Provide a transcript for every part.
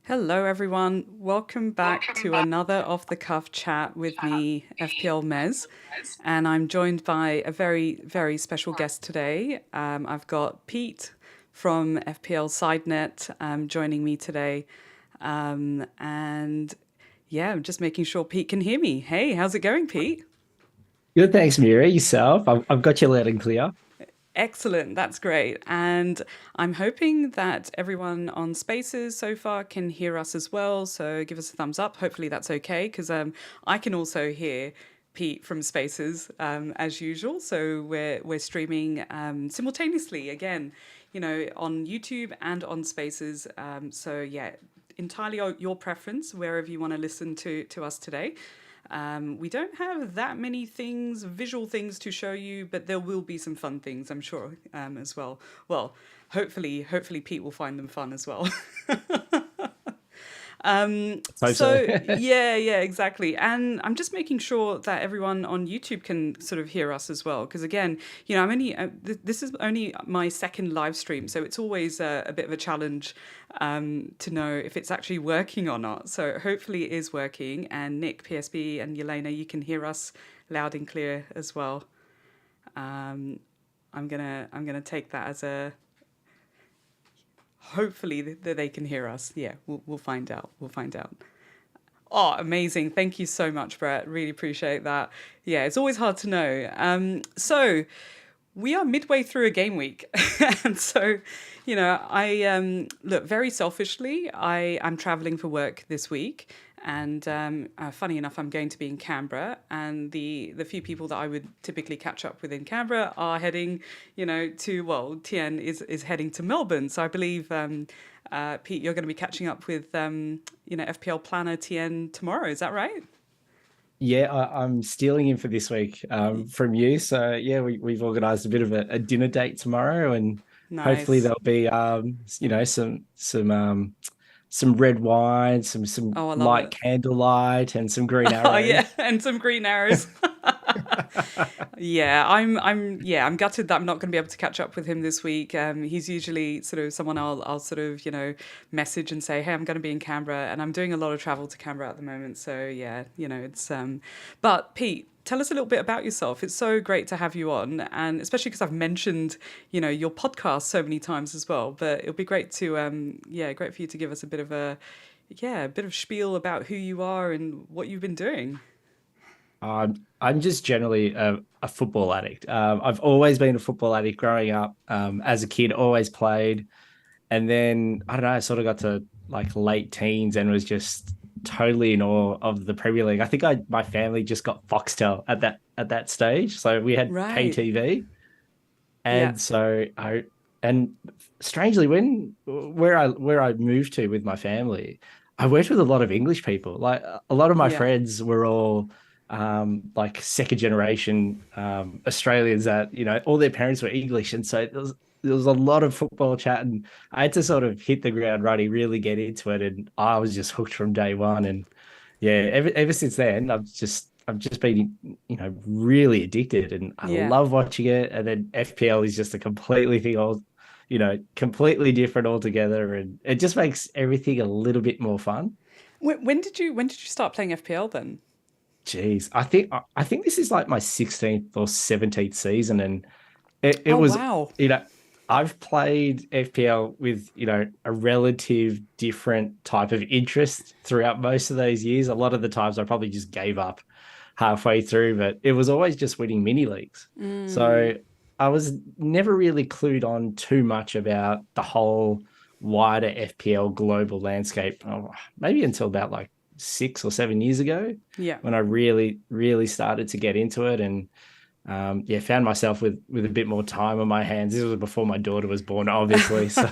Hello, everyone. Welcome back to another off the cuff chat with me, FPL Mez. And I'm joined by a very, very special guest today. I've got Pete from FPL Side Net joining me today. And yeah, I'm just making sure Pete can hear me. Hey, how's it going, Pete? Good, thanks, Meera. Yourself? I've got you loud and clear. Excellent. That's great. And I'm hoping that everyone on Spaces so far can hear us as well. So give us a thumbs up. Hopefully that's okay because I can also hear Pete from Spaces as usual. So we're streaming simultaneously again, on YouTube and on Spaces. So yeah, entirely your preference wherever you want to listen to us today. We don't have that many things, visual things to show you, but there will be some fun things, I'm sure, as well. Well, hopefully Pete will find them fun as well. Let's hope so. So yeah, exactly. And I'm just making sure that everyone on YouTube can sort of hear us as well. Because again, I'm only, this is only my second live stream. So it's always a bit of a challenge to know if it's actually working or not. So hopefully it is working. And Nick, PSB, and Yelena, you can hear us loud and clear as well. I'm gonna take that as a hopefully that they can hear us. Yeah, we'll find out. We'll find out. Oh, amazing. Thank you so much, Brett. Really appreciate that. Yeah, it's always hard to know. So we are midway through a game week. And so, I look, very selfishly, I'm traveling for work this week. And funny enough, I'm going to be in Canberra, and the few people that I would typically catch up with in Canberra are heading, Tien is heading to Melbourne. So I believe, Pete, you're going to be catching up with, FPL planner Tien tomorrow. Is that right? Yeah, I'm stealing in for this week from you. So yeah, we've organised a bit of a dinner date tomorrow, and hopefully Nice. there'll be some red wine, some Oh, I love light it. candlelight, and some green Oh yeah, arrows. and some green arrows. Yeah, I'm gutted that I'm not going to be able to catch up with him this week. He's usually sort of someone I'll sort of message and say, hey, I'm going to be in Canberra, and I'm doing a lot of travel to Canberra at the moment. So yeah, it's But Pete, tell us a little bit about yourself. It's so great to have you on, and especially because I've mentioned your podcast so many times as well. But it'll be great to great for you to give us a bit of spiel about who you are and what you've been doing. I'm just generally a football addict. I've always been a football addict growing up. As a kid, always played. And then I don't know, I sort of got to like late teens and was just totally in awe of the Premier League. I think my family just got Foxtel at that stage. So we had pay Right. TV. Yeah. And so I and strangely when where I moved to with my family, I worked with a lot of English people. Like a lot of my Yeah. friends were all like second generation Australians that, all their parents were English. And so there was a lot of football chat, and I had to sort of hit the ground running, really get into it. And I was just hooked from day one. And yeah, ever since then, I've just been, really addicted, and I Yeah. love watching it. And then FPL is just a completely thing, completely different altogether, and it just makes everything a little bit more fun. When did you start playing FPL then? Jeez, I think this is like my 16th or 17th season, and it Oh was, wow. you know, I've played FPL with, a relative different type of interest throughout most of those years. A lot of the times I probably just gave up halfway through, but it was always just winning mini leagues. So Mm, I was never really clued on too much about the whole wider FPL global landscape, maybe until about like 6 or 7 years ago yeah. when I really, really started to get into it. And yeah, found myself with a bit more time on my hands. This was before my daughter was born, obviously. So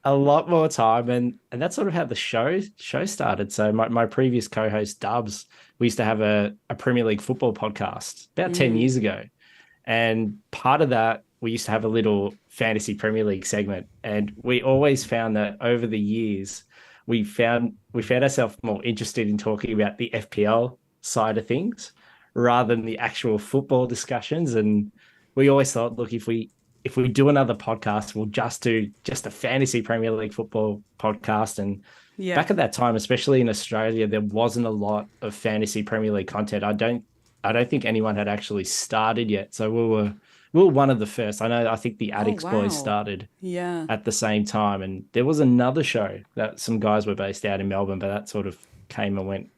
a lot more time, and that's sort of how the show started. So my previous co-host Dubs, we used to have a Premier League football podcast about 10 Mm, years ago. And part of that, we used to have a little fantasy Premier League segment. And we always found that over the years, we found ourselves more interested in talking about the FPL side of things rather than the actual football discussions. And we always thought, look, if we do another podcast, we'll just do just a fantasy Premier League football podcast. And Yeah. back at that time, especially in Australia, there wasn't a lot of fantasy Premier League content. I don't think anyone had actually started yet. So we were one of the first. I think the Addicts Boys started at the same time, and there was another show that some guys were based out in Melbourne, but that sort of came and went.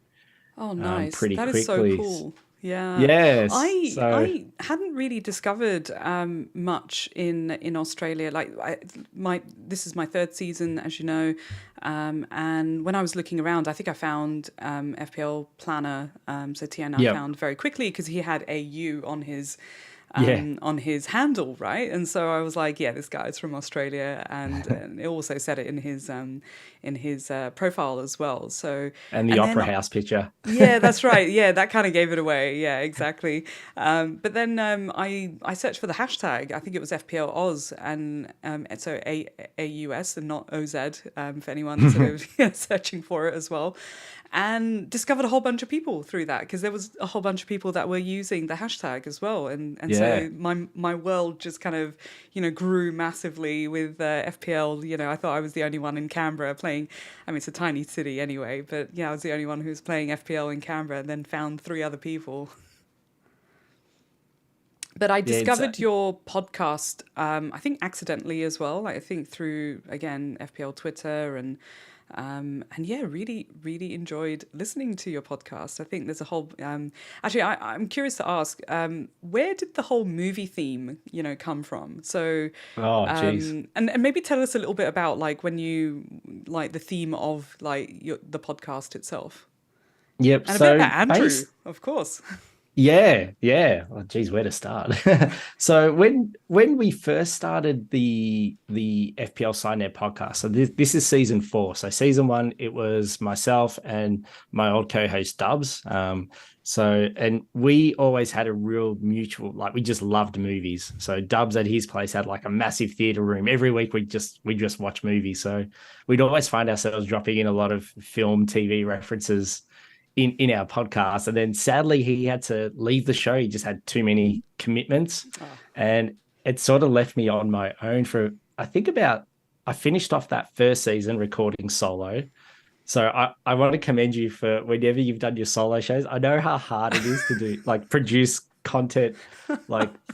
Oh, nice. Pretty That quickly. is so cool. Yeah. Yes. I hadn't really discovered much in Australia. Like this is my third season, as you know, and when I was looking around, I think I found FPL Planner. So Tian I found very quickly because he had a U on his handle, right? And so I was like, yeah, this guy's from Australia, and it also said it in his profile as well. So and the Opera House picture. Yeah, that's right. Yeah, that kind of gave it away. Yeah, exactly. But then I searched for the hashtag. I think it was FPL Oz, and so AUS and not OZ for anyone sort of searching for it as well. And discovered a whole bunch of people through that, because there was a whole bunch of people that were using the hashtag as well, and so my world just kind of grew massively with FPL. I thought I was the only one in Canberra playing. I mean, it's a tiny city anyway, but I was the only one who was playing FPL in Canberra, and then found 3 other people. But I discovered your podcast, I think accidentally as well. I think through, again, FPL Twitter and really, really enjoyed listening to your podcast. I think there's a whole. Actually, I'm curious to ask, where did the whole movie theme, come from? So, and maybe tell us a little bit about when you the theme of the podcast itself. Yep. And a bit about Andrew, of course. Yeah. Well, geez, where to start? So when we first started the FPL Side Net podcast, so this is season 4. So season 1, it was myself and my old co-host Dubs. And we always had a real mutual, we just loved movies. So Dubs at his place had a massive theater room. Every week we just watch movies. So we'd always find ourselves dropping in a lot of film, TV references in our podcast. And then sadly he had to leave the show. He just had too many commitments. And it sort of left me on my own for, I finished off that first season recording solo. So I want to commend you for whenever you've done your solo shows. I know how hard it is to do, produce content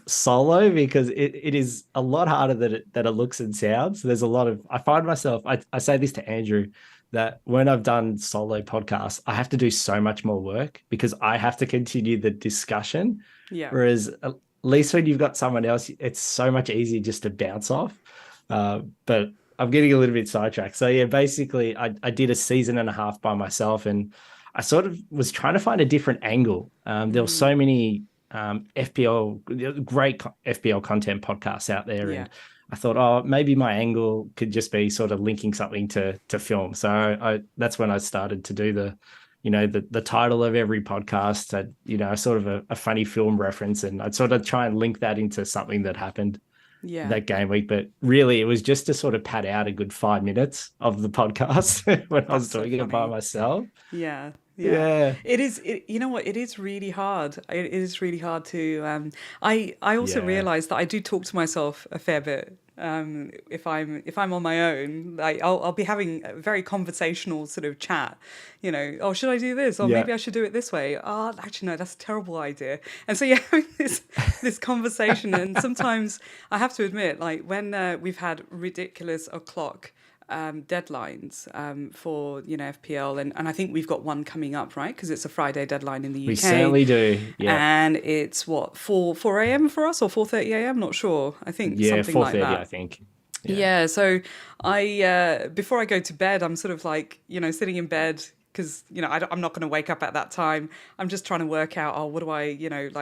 solo, because it is a lot harder than it looks and sounds. There's a lot of, I find myself, I say this to Andrew, that when I've done solo podcasts, I have to do so much more work because I have to continue the discussion. Yeah. Whereas at least when you've got someone else, it's so much easier just to bounce off. But I'm getting a little bit sidetracked. So yeah, basically I did a season and a half by myself, and I sort of was trying to find a different angle. There were so many great FPL content podcasts out there. Yeah. And I thought, maybe my angle could just be sort of linking something to film. So that's when I started to do the title of every podcast had, sort of a funny film reference, and I'd sort of try and link that into something that happened that game week. But really it was just to sort of pad out a good 5 minutes of the podcast when I was doing it by myself. Yeah. It is. You know what? It is really hard. It is really hard to. I also realize that I do talk to myself a fair bit. If I'm on my own, I'll be having a very conversational sort of chat. Oh, should I do this? Or maybe I should do it this way. Oh, actually no, that's a terrible idea. And so having this conversation, and sometimes I have to admit, when we've had ridiculous o'clock deadlines for FPL, and I think we've got one coming up, right? Because it's a Friday deadline in the UK. We certainly do, and it's what 4 a.m. for us, or 4:30 a.m. Not sure. I think something like that. 4:30, I think. Yeah. So I before I go to bed, I'm sort of sitting in bed, because I'm not going to wake up at that time. I'm just trying to work out, what do I,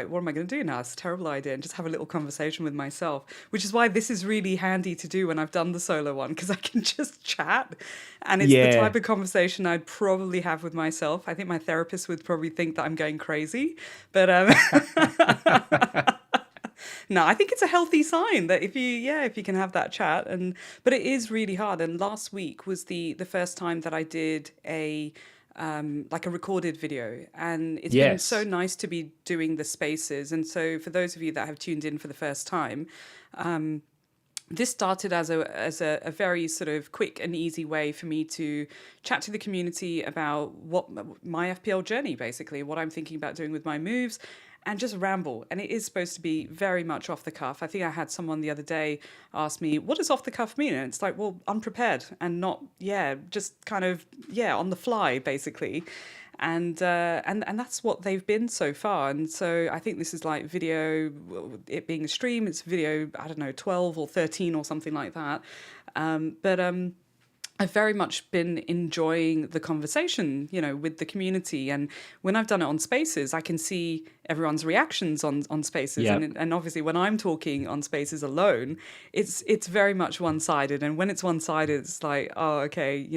what am I going to do now? It's a terrible idea, and just have a little conversation with myself, which is why this is really handy to do when I've done the solo one, because I can just chat, and it's the type of conversation I'd probably have with myself. I think my therapist would probably think that I'm going crazy, but no, I think it's a healthy sign that if you can have that chat, but it is really hard. And last week was the first time that I did a recorded video, and it's been so nice to be doing the spaces. And so for those of you that have tuned in for the first time, this started as a very sort of quick and easy way for me to chat to the community about what my FPL journey, basically, what I'm thinking about doing with my moves, and just ramble. And it is supposed to be very much off the cuff. I think I had someone the other day ask me, what does off the cuff mean? And it's like, well, unprepared and not, just kind of, on the fly, basically. And that's what they've been so far. And so I think this is like video, it being a stream, it's video, I don't know, 12 or 13 or something like that. But I've very much been enjoying the conversation, with the community. And when I've done it on Spaces, I can see everyone's reactions on Spaces. Yep. And obviously when I'm talking on Spaces alone, it's very much one-sided. And when it's one-sided, it's like, oh, okay,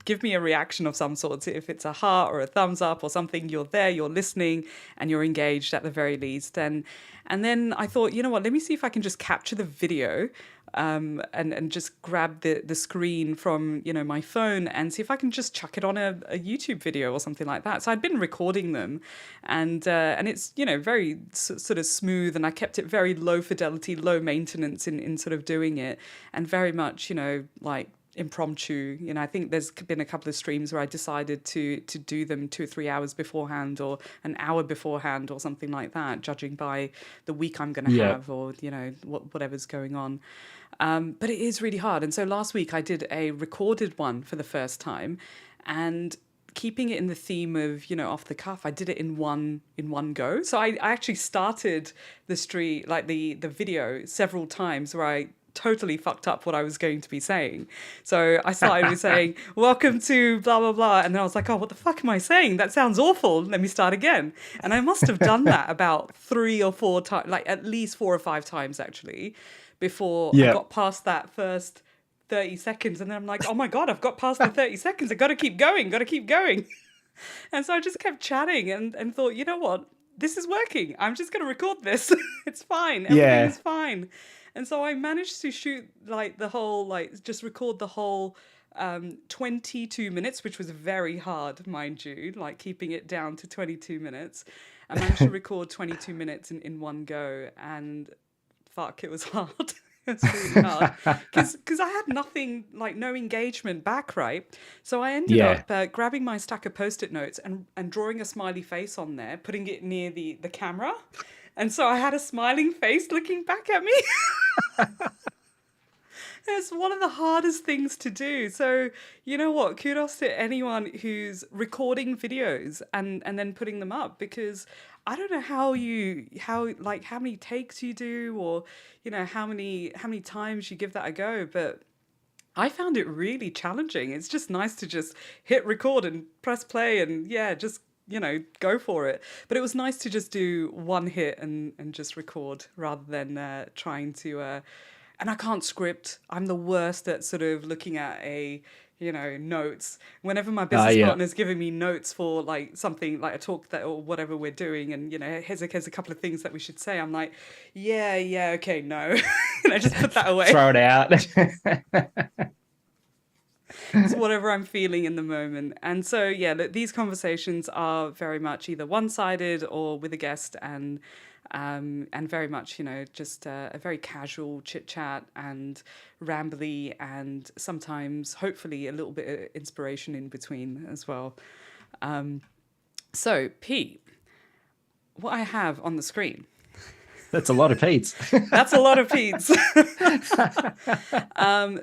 give me a reaction of some sort. If it's a heart or a thumbs up or something, you're there, you're listening, and you're engaged at the very least. And then I thought, you know what, let me see if I can just capture the video and just grab the screen from my phone and see if I can just chuck it on a YouTube video or something like that. So I'd been recording them, and it's very sort of smooth, and I kept it very low fidelity, low maintenance in sort of doing it, and very much like impromptu. I think there's been a couple of streams where I decided to do them 2 or 3 hours beforehand or an hour beforehand or something like that, judging by the week I'm going to have or whatever's going on. But it is really hard. And so last week I did a recorded one for the first time, and keeping it in the theme of off the cuff, I did it in one go. So I actually started the video several times where I totally fucked up what I was going to be saying. So I started with saying, welcome to blah, blah, blah. And then I was like, oh, what the fuck am I saying? That sounds awful. Let me start again. And I must have done that about 3 or 4 times, like at least 4 or 5 times actually, before I got past that first 30 seconds. And then I'm like, oh my God, I've got past the 30 seconds. I've got to keep going. And so I just kept chatting and thought, you know what? This is working. I'm just going to record this. It's fine. Everything is fine. And so I managed to shoot just record the whole 22 minutes, which was very hard, mind you, like keeping it down to 22 minutes. I managed to record 22 minutes in one go, and fuck, it was hard. It's really hard because I had nothing, like no engagement back, right? So I ended up grabbing my stack of Post-it notes and drawing a smiley face on there, putting it near the camera. And so I had a smiling face looking back at me. It's one of the hardest things to do. So, you know what? Kudos to anyone who's recording videos and then putting them up, because I don't know how many takes you do, or, how many times you give that a go. But I found it really challenging. It's just nice to just hit record and press play and just go for it. But it was nice to just do one hit and just record rather than trying to... and I can't script. I'm the worst at sort of looking at notes. Whenever my business partner's giving me notes for like something, like a talk that or whatever we're doing, and here's a couple of things that we should say, I'm like, okay, no. And I just put that away. Throw it out. It's whatever I'm feeling in the moment. And so, these conversations are very much either one-sided or with a guest, and very much, just a very casual chit-chat and rambly, and sometimes, hopefully, a little bit of inspiration in between as well. So, Pete, what I have on the screen... That's a lot of Pete's. That's a lot of Pete's.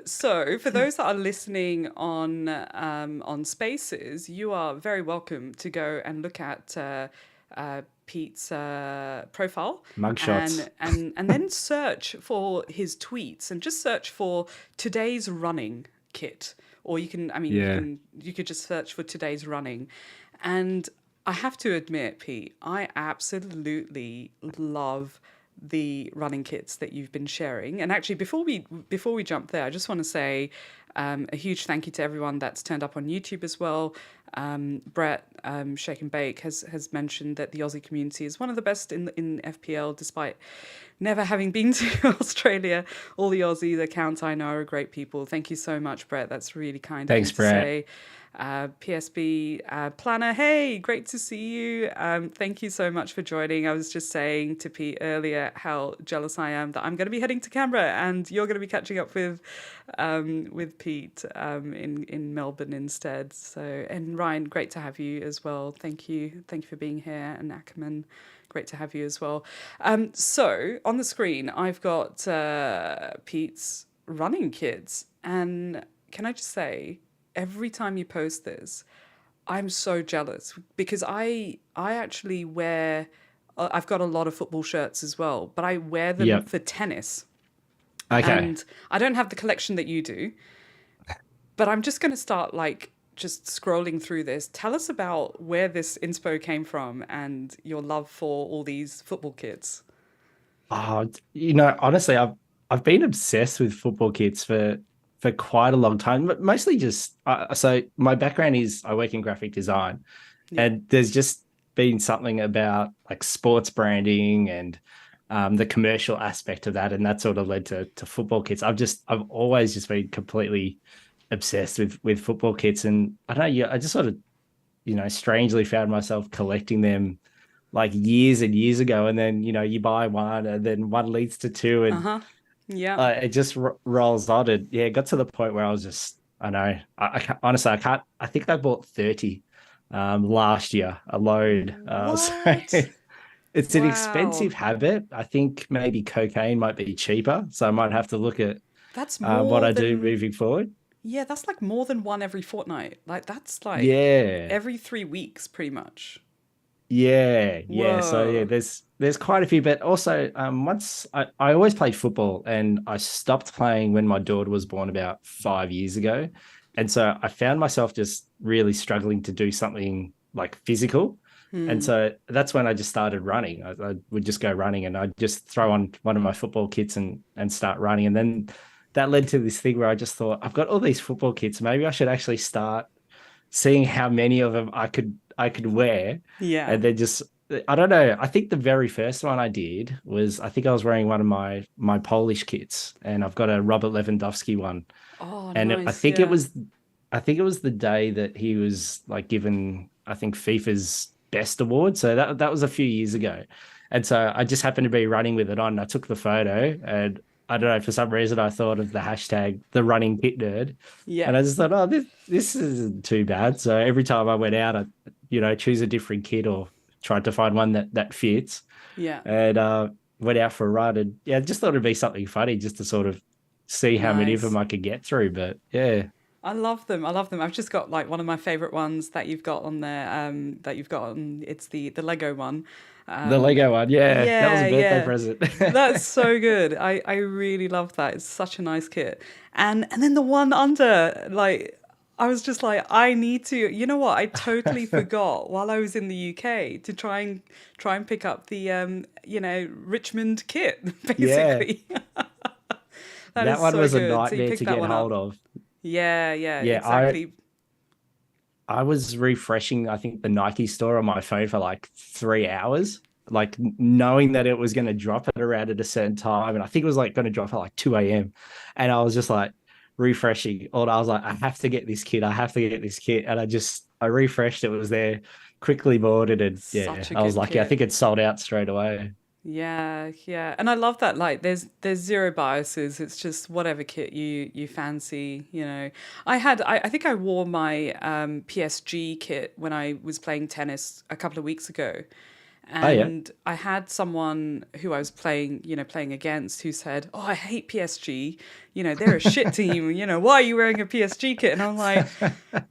So for those that are listening on Spaces, you are very welcome to go and look at Pete's profile. Mugshots. And then search for his tweets, and just search for today's running kit. Or you can, you could just search for today's running. And I have to admit, Pete, I absolutely love the running kits that you've been sharing. And actually, before we jump there, I just want to say a huge thank you to everyone that's turned up on YouTube as well. Brett Shake and Bake has mentioned that the Aussie community is one of the best in FPL, despite never having been to Australia. All the Aussie accounts I know are great people. Thank you so much, Brett. That's really kind of you Thanks, to Brett. say. PSB Planner, hey, great to see you. Thank you so much for joining. I was just saying to Pete earlier how jealous I am that I'm going to be heading to Canberra and you're going to be catching up with Pete in Melbourne instead. So, and Ryan, great to have you as well. Thank you for being here, and Ackerman, great to have you as well. So on the screen, I've got Pete's running kits, and can I just say, every time you post this, I'm so jealous because I actually wear. I've got a lot of football shirts as well, but I wear them Yep. for tennis. Okay. And I don't have the collection that you do, but I'm just going to start just scrolling through this. Tell us about where this inspo came from and your love for all these football kits. Oh, honestly, I've been obsessed with football kits for quite a long time, but mostly just so my background is I work in graphic design, Yeah. and there's just been something about like sports branding and the commercial aspect of that, and that sort of led to football kits. I've always just been completely obsessed with football kits, and I don't know, yeah, I just sort of strangely found myself collecting them like years and years ago, and then you buy one, and then one leads to two, and Yeah. it just rolls on. And yeah, it got to the point where I was just, I know, honestly, I can't. I think I bought 30 last year alone. So What? it's an Wow. expensive habit. I think maybe cocaine might be cheaper, so I might have to look at That's what more I do than, moving forward. yeah, that's like more than one every fortnight. Like that's like Yeah. every 3 weeks pretty much. Yeah. So yeah, Whoa. there's quite a few, but also once I always played football, and I stopped playing when my daughter was born about 5 years ago. And so I found myself just really struggling to do something like physical. And so that's when I just started running. I would just go running, and I'd just throw on one of my football kits and start running. And then that led to this thing where I just thought, I've got all these football kits. Maybe I should actually start seeing how many of them I could wear, Yeah. and then just I don't know. I think the very first one I did was, I think I was wearing one of my Polish kits, and I've got a Robert Lewandowski one, Oh, and nice. Yeah. I think it was the day that he was like given, I think, FIFA's best award. So that was a few years ago, and so I just happened to be running with it on. And I took the photo, and I don't know, for some reason I thought of the hashtag the running pit nerd, Yeah. and I just thought, oh, this isn't too bad. So every time I went out, I choose a different kit or tried to find one that fits, Yeah. and went out for a run. And yeah, just thought it'd be something funny just to sort of see how many of them Nice. I could get through. But yeah. I love them. I love them. I've just got like one of my favorite ones that you've got on there. That you've got on. It's the Lego one. The Um, Lego one, yeah, that was a yeah, birthday yeah. present. That's so good. I really love that. It's such a nice kit. And then the one under, like, I was just like, I need to. You know what? I totally forgot while I was in the UK to try and pick up the Richmond kit. Yeah, Basically, that that is one so was a good. So you nightmare picked to that get one hold up. of. Yeah, Yeah, exactly. I was refreshing, I think, the Nike store on my phone for like 3 hours, like knowing that it was going to drop at around at a certain time. And I think it was like going to drop at like 2 a.m. And I was just like refreshing. Or I was like, I have to get this kit. I have to get this kit. And I refreshed. It was there, quickly bought it. And yeah, Such a I was good lucky. I kit. think it sold out straight away. Yeah. And I love that, like there's zero biases. It's just whatever kit you fancy. I think I wore my PSG kit when I was playing tennis a couple of weeks ago. Oh, yeah. And I had someone who I was playing against who said, "Oh, I hate PSG. They're a shit team. Why are you wearing a PSG kit?" And I'm like,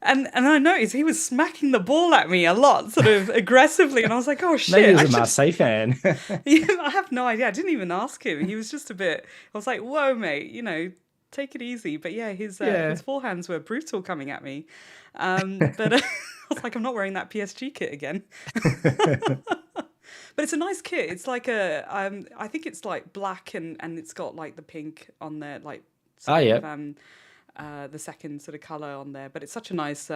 and I noticed he was smacking the ball at me a lot, sort of aggressively, and I was like, "Oh Maybe he shit, was I a should." Marseille fan. Yeah, I have no idea. I didn't even ask him. He was just a bit. I was like, "Whoa, mate. Take it easy." But yeah, his Yeah. forehands were brutal coming at me. But I was like, "I'm not wearing that PSG kit again." But it's a nice kit. It's like I think it's like black and it's got like the pink on there, like Oh, sort yeah. of the second sort of color on there, but it's such a nice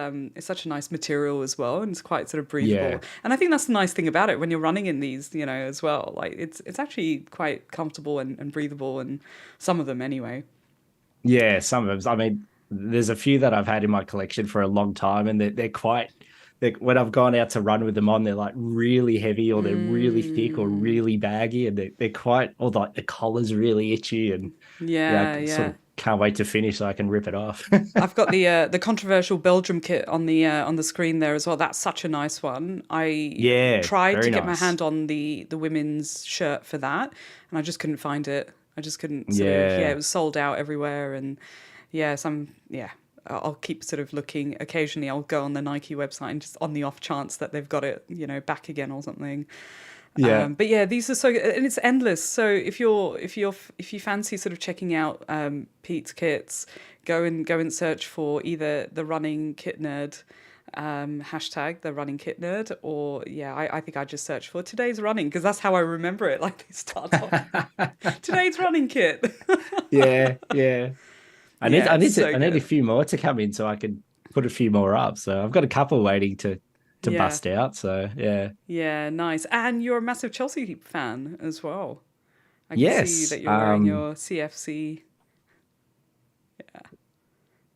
material as well, and it's quite sort of Yeah. breathable. And I think that's the nice thing about it when you're running in these, as well. Like it's actually quite comfortable and breathable, and some of them anyway. Yeah, some of them. I mean, there's a few that I've had in my collection for a long time, and they're quite. When I've gone out to run with them on, they're like really heavy, or they're really thick, or Mm, really baggy, and they're quite. Or like the collar's really itchy, and yeah, yeah, I sort yeah. of can't wait to finish so I can rip it off. I've got the controversial Belgium kit on the screen there as well. That's such a nice one. I Yeah, tried to very get my nice. hand on the women's shirt for that, and I just couldn't find it. I just couldn't sort of, yeah, it Yeah, was sold out everywhere, and yeah, yeah. I'll keep sort of looking. Occasionally, I'll go on the Nike website and just on the off chance that they've got it, back again or something. yeah, But yeah, these are so, and it's endless. So if you fancy sort of checking out Pete's kits, go and search for either the running kit nerd hashtag, the running kit nerd, or yeah, I think I just search for today's running because that's how I remember it. Like they start off today's running kit. yeah, yeah. Yeah, it's I so need a good. few more to come in so I can put a few more up. So I've got a couple waiting to Yeah, bust out. So yeah. yeah, nice. And you're a massive Chelsea fan as well. I can see Yes. that you're wearing your CFC.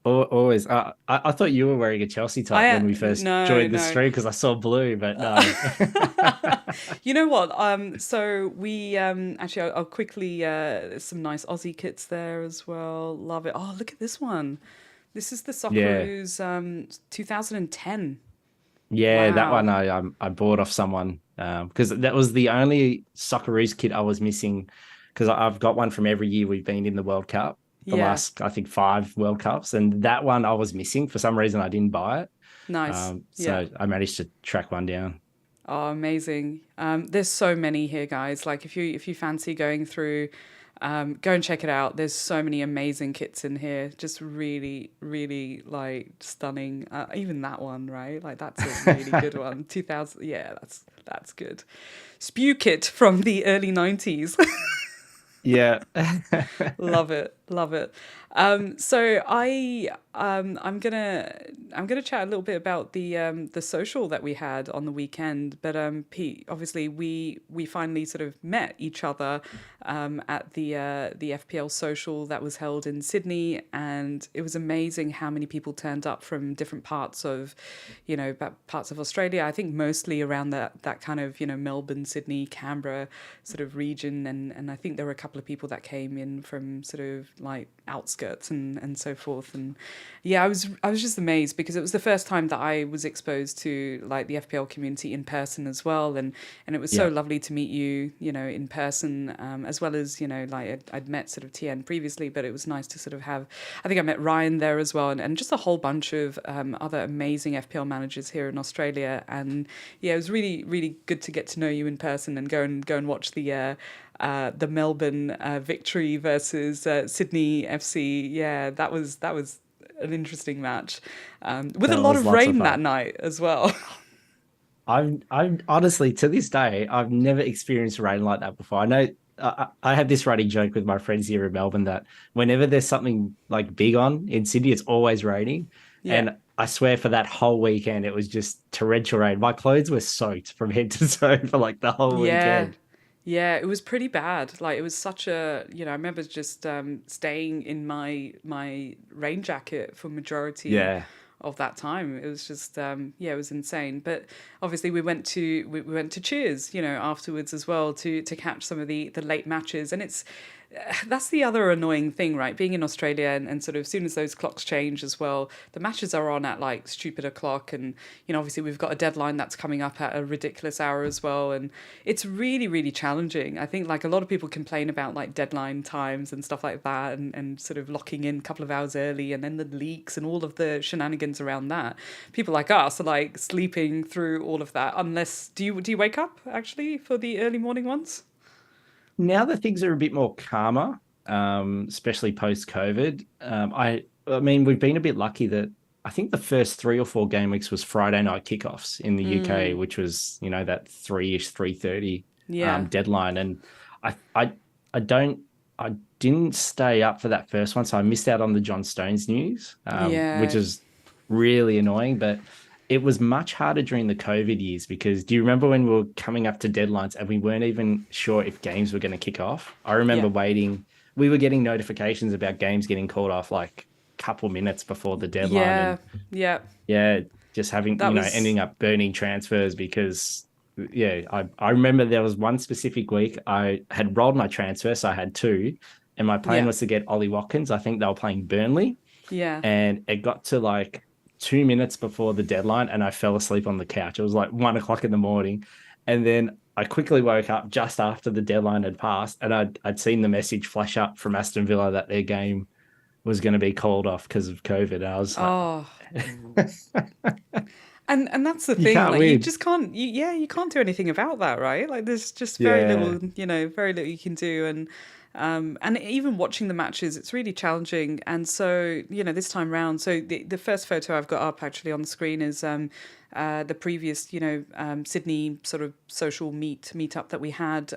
Always. I thought you were wearing a Chelsea top when we first No, joined the no. stream because I saw blue, but no. You know what? So we actually, I'll quickly. There's some nice Aussie kits there as well. Love it. Oh, look at this one. This is the Yeah. Socceroos 2010. Yeah, that one Wow. I bought off someone because that was the only Socceroos kit I was missing because I've got one from every year we've been in the World Cup, the Yeah. last I think 5 World Cups, and that one I was missing for some reason. I didn't buy it, Nice. Yeah. so I managed to track one down. Oh, amazing. There's so many here, guys. Like if you fancy going through, go and check it out. There's so many amazing kits in here. Just really, really like stunning. Even that one, right? Like that's a really good one. 2000. Yeah, that's good. Spew kit from the early 90s. Yeah, Love it, love it. So I'm gonna chat a little bit about the social that we had on the weekend. But Pete, obviously we finally sort of met each other at the FPL social that was held in Sydney, and it was amazing how many people turned up from different parts of, parts of Australia. I think mostly around that kind of Melbourne, Sydney, Canberra sort of region, and I think there were a couple of people that came in from sort of like outskirts and so forth. And yeah, I was just amazed because it was the first time that I was exposed to like the FPL community in person as well, and it was so yeah, lovely to meet you, in person, as well as like I'd met sort of TN previously, but it was nice to sort of have. I think I met Ryan there as well, and just a whole bunch of other amazing FPL managers here in Australia. And yeah, it was really really good to get to know you in person and go and watch the Melbourne victory versus Sydney FC. Yeah, that was an interesting match with a that lot was of lots of rain that fun. night as well. I'm honestly to this day I've never experienced rain like that before. I know I have this running joke with my friends here in Melbourne that whenever there's something like big on in Sydney, it's always raining. Yeah. And I swear for that whole weekend, it was just torrential rain. My clothes were soaked from head to toe for like the whole Yeah. weekend. Yeah, it was pretty bad. Like it was such a, I remember just staying in my rain jacket for majority Yeah. of that time. It was just yeah, it was insane. But obviously we went to Cheers, afterwards as well to catch some of the late matches. And it's that's the other annoying thing, right? Being in Australia and sort of as soon as those clocks change as well, the matches are on at like stupid o'clock, and obviously we've got a deadline that's coming up at a ridiculous hour as well, and it's really really challenging. I think like a lot of people complain about like deadline times and stuff like that, and sort of locking in a couple of hours early, and then the leaks and all of the shenanigans around that. People like us are like sleeping through all of that. Unless do you wake up actually for the early morning ones? Now that things are a bit more calmer, especially post COVID, I mean we've been a bit lucky that I think the first 3 or 4 game weeks was Friday night kickoffs in the UK, Mm, which was that 3-ish 3:30 yeah. deadline, and I I I don't I didn't stay up for that first one, so I missed out on the John Stones news, which Yeah. is really annoying. But it was much harder during the COVID years because do you remember when we were coming up to deadlines and we weren't even sure if games were going to kick off? I remember Yeah. waiting. We were getting notifications about games getting called off like a couple minutes before the deadline, Yeah. and Yeah. yeah, just having, That was ending up burning transfers because, yeah, I remember there was one specific week I had rolled my transfer, so I had two, and my plan yeah. was to get Ollie Watkins. I think they were playing Burnley, Yeah. and it got to like 2 minutes before the deadline, and I fell asleep on the couch. It was like 1 o'clock in the morning, and then I quickly woke up just after the deadline had passed, and I'd seen the message flash up from Aston Villa that their game was going to be called off because of COVID. And I was like, Oh. And that's the you thing, can't like you win. just can't you can't do anything about that, right? Like there's just very Yeah. little, very little you can do. And even watching the matches, it's really challenging. And so, this time round, so the first photo I've got up actually on the screen is the previous, Sydney sort of social meetup that we had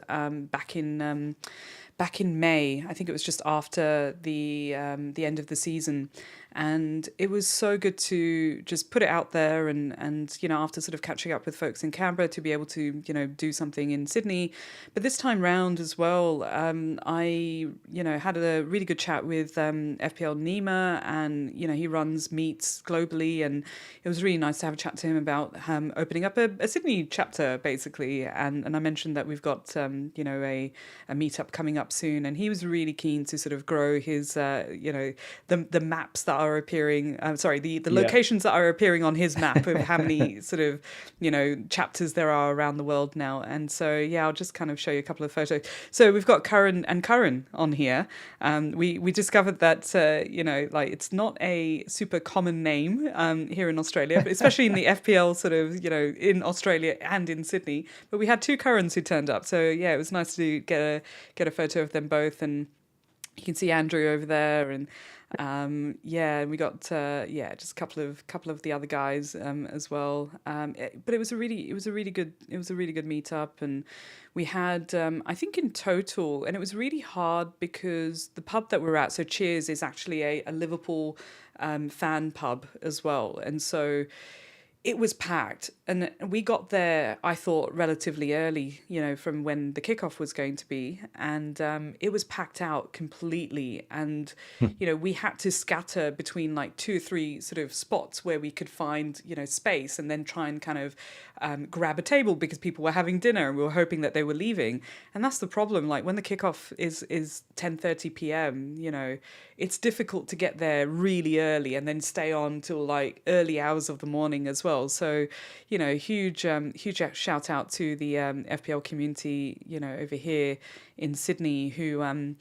back in May. I think it was just after the end of the season, and it was so good to just put it out there and after sort of catching up with folks in Canberra to be able to do something in Sydney. But this time round as well, I had a really good chat with FPL Nima, and he runs meets globally, and it was really nice to have a chat to him about opening up a Sydney chapter basically, and I mentioned that we've got a meetup coming up soon, and he was really keen to sort of grow his the maps that are appearing the Yeah. locations that are appearing on his map of how many sort of chapters there are around the world now. And so I'll just kind of show you a couple of photos. So we've got Curran on here. We discovered that like it's not a super common name here in Australia, but especially in the FPL sort of in Australia and in Sydney. But we had two Currans who turned up, so it was nice to get a photo of them both. And you can see Andrew over there, and and we got just a couple of the other guys as well. But it was a really good meetup, and we had I think in total, and it was really hard because the pub that we're at, so Cheers, is actually a Liverpool fan pub as well, and so it was packed, and we got there, I thought, relatively early, from when the kickoff was going to be, and it was packed out completely, and we had to scatter between like two or three sort of spots where we could find space, and then try and kind of grab a table because people were having dinner and we were hoping that they were leaving. And that's the problem, like when the kickoff is 10:30 p.m, it's difficult to get there really early and then stay on till like early hours of the morning as well. So huge shout out to the FPL community over here in Sydney who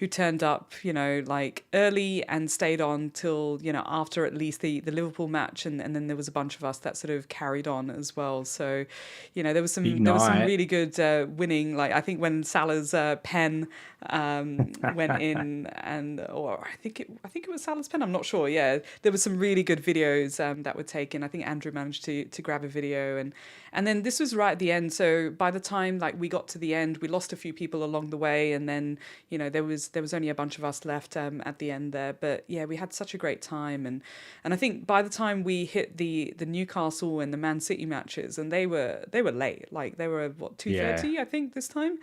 turned up, like early and stayed on till, after at least the Liverpool match. And then there was a bunch of us that sort of carried on as well. So, there was some Big night. really good winning. Like I think when Salah's pen went in, or I think it was Salah's pen. I'm not sure. Yeah, there was some really good videos that were taken. I think Andrew managed to grab a video, and then this was right at the end. So by the time like we got to the end, we lost a few people along the way, and then there was only a bunch of us left at the end there. But yeah, we had such a great time, and I think by the time we hit the Newcastle and the Man City matches, and they were late, like they were 2:30 I think this time.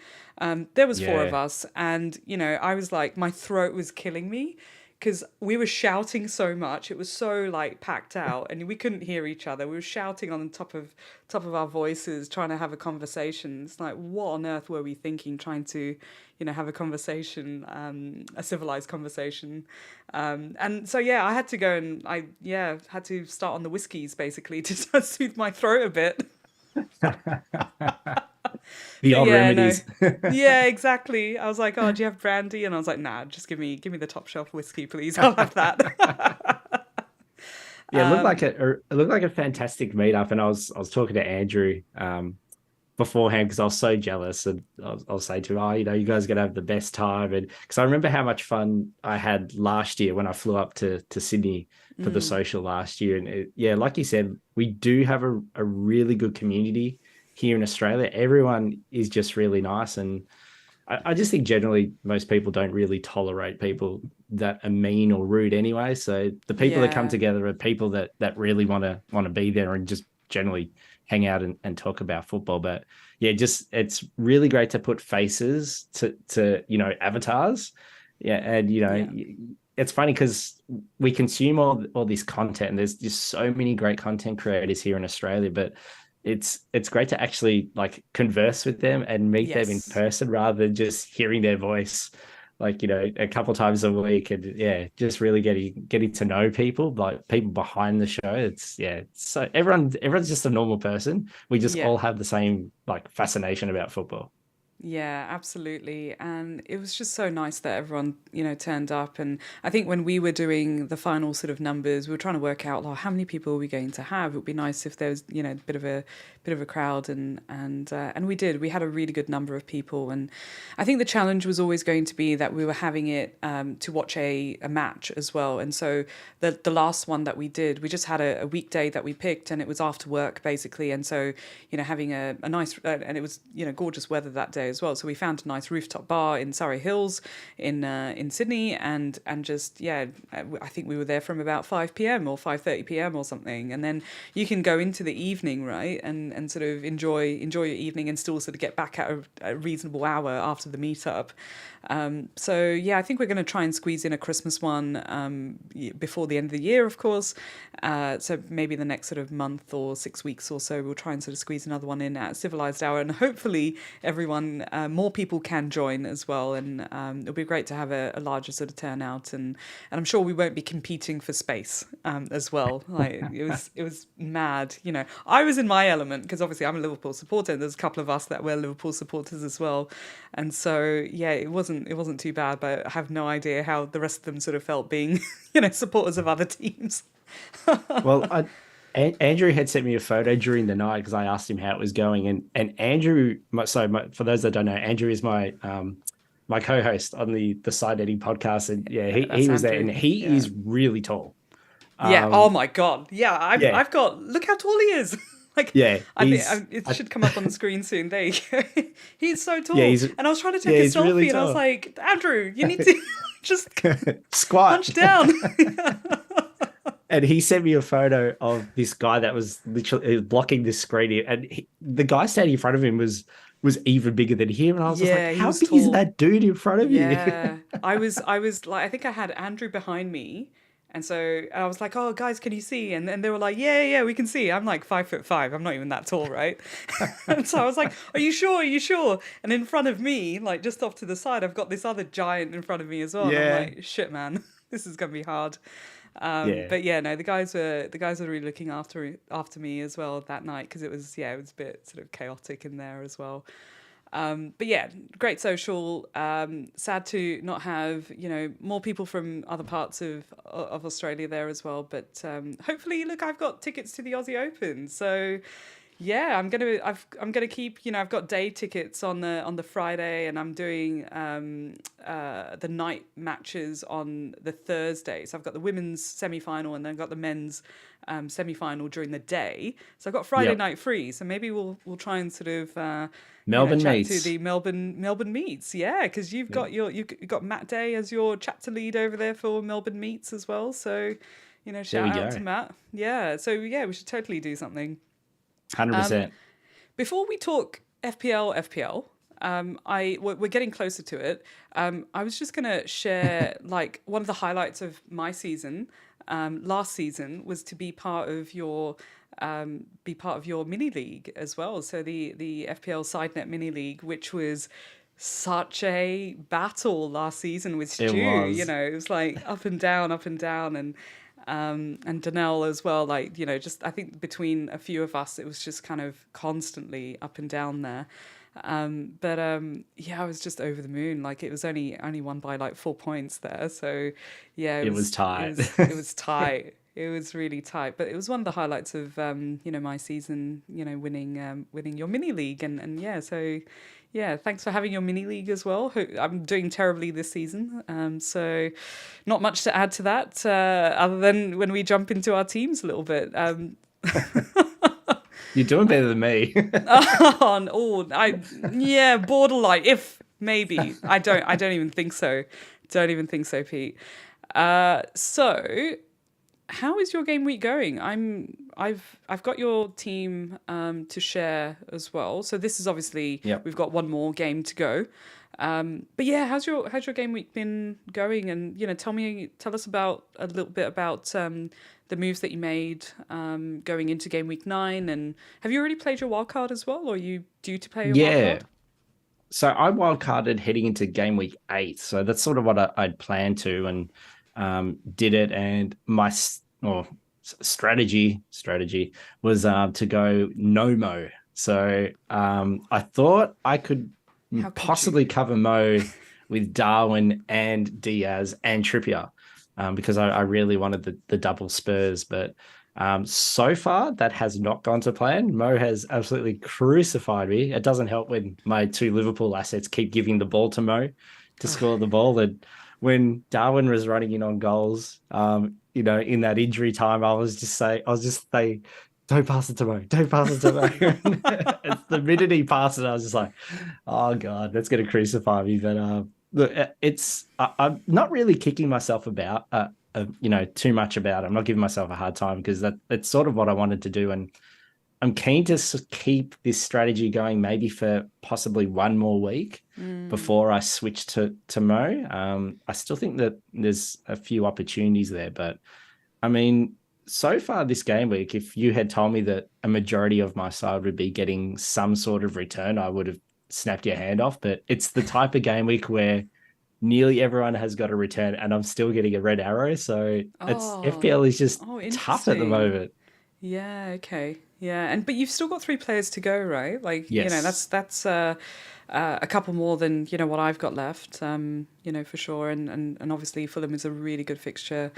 There was four of us, and I was like, my throat was killing me because we were shouting so much. It was so like packed out, and we couldn't hear each other. We were shouting on the top of our voices, trying to have a conversation. It's like, what on earth were we thinking, trying to have a conversation, a civilized conversation. And so I had to go, and I had to start on the whiskies basically to soothe my throat a bit. The old No. remedies. Yeah, exactly. I was like, oh, do you have brandy? And I was like, nah, just give me the top shelf whiskey, please. I'll have that. Yeah, it looked like a fantastic meetup, and I was talking to Andrew beforehand because I was so jealous, and I'll say to him, oh, you guys are gonna have the best time, and because I remember how much fun I had last year when I flew up to Sydney for the social last year, and like you said, we do have a really good community here in Australia. Everyone is just really nice, and I just think generally most people don't really tolerate people that are mean or rude anyway. So the people that come Yeah. together are people that really want to be there and just generally hang out and talk about football. But yeah, just it's really great to put faces to avatars. Yeah, and Yeah. it's funny because we consume all this content, and there's just so many great content creators here in Australia, but it's great to actually like converse with them and meet them in Yes. person rather than just hearing their voice like a couple times a week. And yeah, just really getting to know people, like people behind the show. So everyone's just a normal person. We just Yeah. all have the same like fascination about football. Yeah, absolutely. And it was just so nice that everyone, turned up. And I think when we were doing the final sort of numbers, we were trying to work out like how many people are we going to have. It would be nice if there was, a bit of a crowd, and we did. We had a really good number of people. And I think the challenge was always going to be that we were having it to watch a match as well. And so the last one that we did, we just had a weekday that we picked, and it was after work basically. And so, having a nice, and it was, gorgeous weather that day as well. So we found a nice rooftop bar in Surrey Hills in Sydney, and just I think we were there from about 5 p.m. or 5:30 p.m. or something, and then you can go into the evening, right, and sort of enjoy your evening and still sort of get back at a reasonable hour after the meetup. So yeah, I think we're going to try and squeeze in a Christmas one before the end of the year, of course. So maybe the next sort of month or 6 weeks or so, we'll try and sort of squeeze another one in at civilized hour, and hopefully everyone, more people can join as well. And it'll be great to have a larger sort of turnout, and I'm sure we won't be competing for space as well. Like it was mad. I was in my element because obviously I'm a Liverpool supporter, and there's a couple of us that were Liverpool supporters as well, and so yeah, it wasn't too bad. But I have no idea how the rest of them sort of felt being supporters of other teams. Well, Andrew had sent me a photo during the night because I asked him how it was going, and Andrew. For those that don't know, Andrew is my co-host on the Side Netting podcast, and yeah, Yeah, he that's was there, Andrew. and he Yeah. is really tall. Yeah. Oh Um, my God. Yeah. yeah, I've got. Look how tall he is. Like, yeah, I think it should come up on the screen soon. There you go. He's so yeah, tall, and I was trying to take a he's really selfie, and I was tall. like, Andrew, you need to just Squat. hunch down. And he sent me a photo of this guy that was literally blocking this screen, and the guy standing in front of him was even bigger than him, and I was just like, Yeah, he how was big is tall. that dude in front of you? Yeah, I was like, I think I had Andrew behind me, and so I was like, "Oh, guys, can you see?" And they were like, "Yeah, yeah, we can see." I'm like 5'5". I'm not even that tall, right? And so I was like, "Are you sure? Are you sure?" And in front of me, like just off to the side, I've got this other giant in front of me as well, and I'm Yeah, like, "Shit, man, this is gonna be hard." yeah. But yeah, no, the guys were really looking after me as well that night, because it was a bit sort of chaotic in there as well. But yeah, great social. Sad to not have more people from other parts of Australia there as well. But hopefully, look, I've got tickets to the Aussie Open, so yeah, I'm gonna keep. I've got day tickets on the Friday, and I'm doing the night matches on the Thursday. So I've got the women's semi-final, and then I've got the men's semi-final during the day. So I've got Friday Yep. night free. So maybe we'll try and sort of Melbourne chat to meets. the Melbourne meets. Yeah, because you've Yeah. got Matt Day as your chapter lead over there for Melbourne meets as well. So There we shout out go. to Matt. Yeah. So yeah, we should totally do something. Um, 100%. Before we talk FPL, we're getting closer to it. I was just gonna share like one of the highlights of my season. Last season was to be part of your mini league as well. So the FPL Side Net mini league, which was such a battle last season with It Stu. was. It was like up and down, and Danelle as well. Like just I think between a few of us, it was just kind of constantly up and down there. But yeah, I was just over the moon. Like it was only won by like 4 points there. So yeah, It was tight. it was tight. It was really tight, but it was one of the highlights of my season. Winning your mini league, and yeah, so yeah, thanks for having your mini league as well. I'm doing terribly this season, so not much to add to that other than when we jump into our teams a little bit. You're doing better than me. Yeah, borderline. Maybe. I don't even think so. Don't even think so, Pete. So how is your game week going? I've got your team to share as well. So this is obviously Yep. we've got one more game to go. But yeah, how's your game week been going? And tell us about a little bit about the moves that you made going into game week 9. And have you already played your wild card as well, or are you due to play your wild Yeah. card? So I wildcarded heading into game week 8. So that's sort of what I'd planned to, and did it. And my strategy was to go no Mo. So I thought I could How could you? possibly cover Mo with Darwin and Diaz and Trippier, because I really wanted the double Spurs, but so far, that has not gone to plan. Mo has absolutely crucified me. It doesn't help when my 2 Liverpool assets keep giving the ball to Mo to score the ball. And when Darwin was running in on goals, in that injury time, I was just saying, don't pass it to Mo. Don't pass it to Mo. The minute he passed it, I was just like, oh God, that's going to crucify me. But look, I'm not really kicking myself about. Too much about it. I'm not giving myself a hard time because that's sort of what I wanted to do. And I'm keen to keep this strategy going maybe for possibly one more week before I switch to Mo. I still think that there's a few opportunities there, but I mean, so far this game week, if you had told me that a majority of my side would be getting some sort of return, I would have snapped your hand off. But it's the type of game week where nearly everyone has got a return and I'm still getting a red arrow. So it's Oh, FPL is just tough at the interesting. moment. Yeah, okay. Yeah, but you've still got 3 players to go, right? Like, Yes. that's a couple more than, what I've got left, for sure. And obviously Fulham is a really good fixture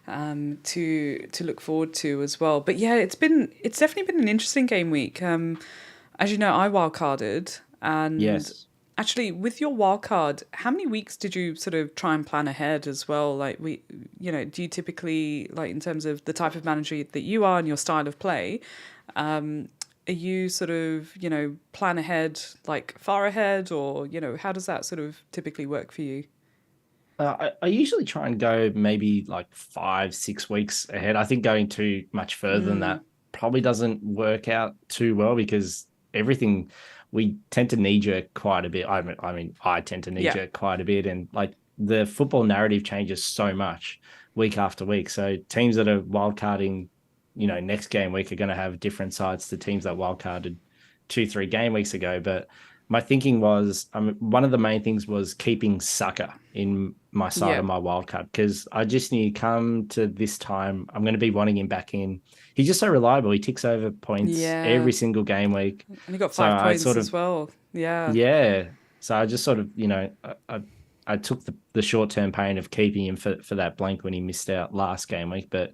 to look forward to as well. But yeah, it's definitely been an interesting game week. As you know, I wildcarded, and Yes. actually with your wildcard, how many weeks did you sort of try and plan ahead as well? Like do you typically, like, in terms of the type of manager that you are and your style of play, are you sort of, plan ahead, like far ahead, or, how does that sort of typically work for you? I usually try and go maybe like 5, 6 weeks ahead. I think going too much further than Mm, that probably doesn't work out too well because everything we tend to knee jerk quite a bit. I tend to knee yeah. jerk quite a bit, and like the football narrative changes so much week after week. So teams that are wildcarding, next game week are going to have different sides to teams that wildcarded 2, 3 game weeks ago. But my thinking was, one of the main things was keeping Saka in my side Yeah. of my wildcard because I just knew come to this time, I'm going to be wanting him back in. He's just so reliable. He ticks over points Yeah. every single game week. And he got So five I points sort as of, well. Yeah. yeah. So I just sort of, I took the short term pain of keeping him for that blank when he missed out last game week. But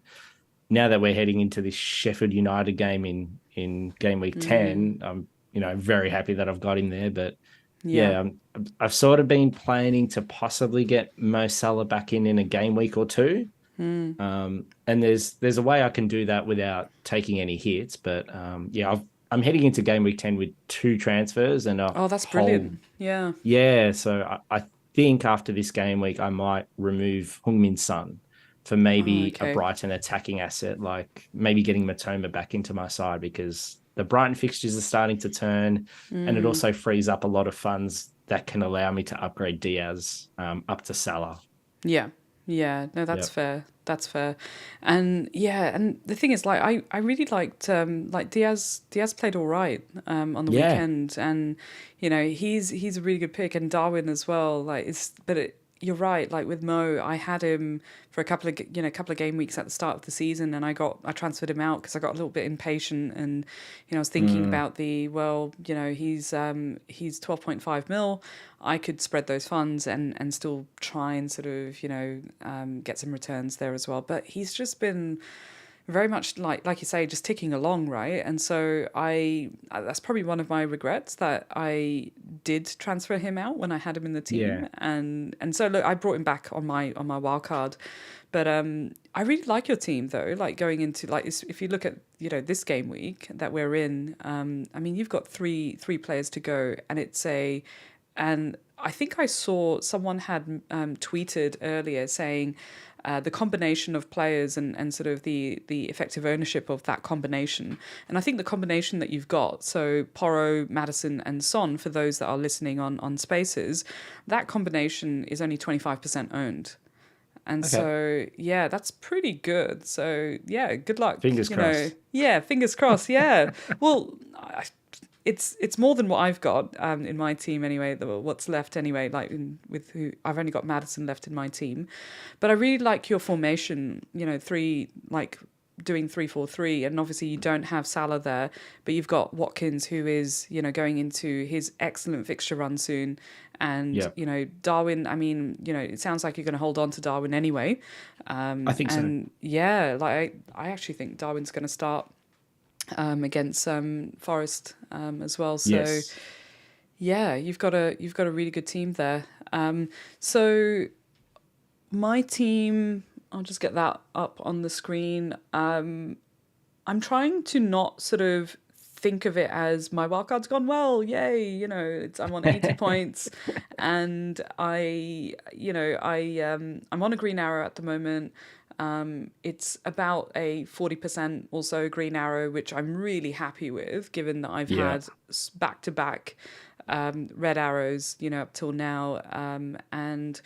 now that we're heading into this Sheffield United game in game week Mm, 10, I'm very happy that I've got him there. But yeah. yeah, I've sort of been planning to possibly get Mo Salah back in a game week or two. Mm. And there's a way I can do that without taking any hits. But yeah, I'm heading into game week 10 with 2 transfers and a Oh, that's whole, brilliant. Yeah. yeah. So I think after this game week, I might remove Heung-min Son for Oh, maybe a okay. Brighton attacking asset, like maybe getting Matoma back into my side because the Brighton fixtures are starting to turn, and it Mm. also frees up a lot of funds that can allow me to upgrade Diaz up to Salah. Yeah. Yeah. No, that's Yep. fair. That's fair. And yeah, and the thing is, like, I really liked, like, Diaz played all right on the Yeah. weekend, and he's a really good pick, and Darwin as well. Like, you're right. Like with Mo, I had him for a couple of game weeks at the start of the season, and I transferred him out because I got a little bit impatient, and I was thinking Mm, about he's 12.5 mil. I could spread those funds and still try and sort of get some returns there as well. But he's just been very much like you say, just ticking along, right? And so that's probably one of my regrets, that I did transfer him out when I had him in the yeah. team, and so look, I brought him back on my wild card. But I really like your team though. Like going into, like, if you look at this game week that we're in, I mean, you've got three players to go, and it's And I think I saw someone had tweeted earlier saying the combination of players and sort of the effective ownership of that combination. And I think the combination that you've got, so Porro, Maddison, and Son, for those that are listening on Spaces, that combination is only 25% owned. And Okay. so, yeah, that's pretty good. So, yeah, good luck. Fingers crossed. Yeah, fingers crossed. Yeah. Well, it's more than what I've got in my team anyway. What's left anyway, like with who I've only got Maddison left in my team, but I really like your formation. Doing 3-4-3, and obviously you don't have Salah there, but you've got Watkins, who is going into his excellent fixture run soon. And Darwin, I mean, it sounds like you're going to hold on to Darwin anyway. I think so. Yeah, like I actually think Darwin's going to start against Forest as well. So Yes. yeah, you've got a really good team there. So my team, I'll just get that up on the screen. I'm trying to not sort of think of it as my wildcard's gone well, yay, I'm on 80 points, and I'm on a green arrow at the moment. It's about a 40% or so green arrow, which I'm really happy with, given that I've had back-to-back red arrows, up till now. And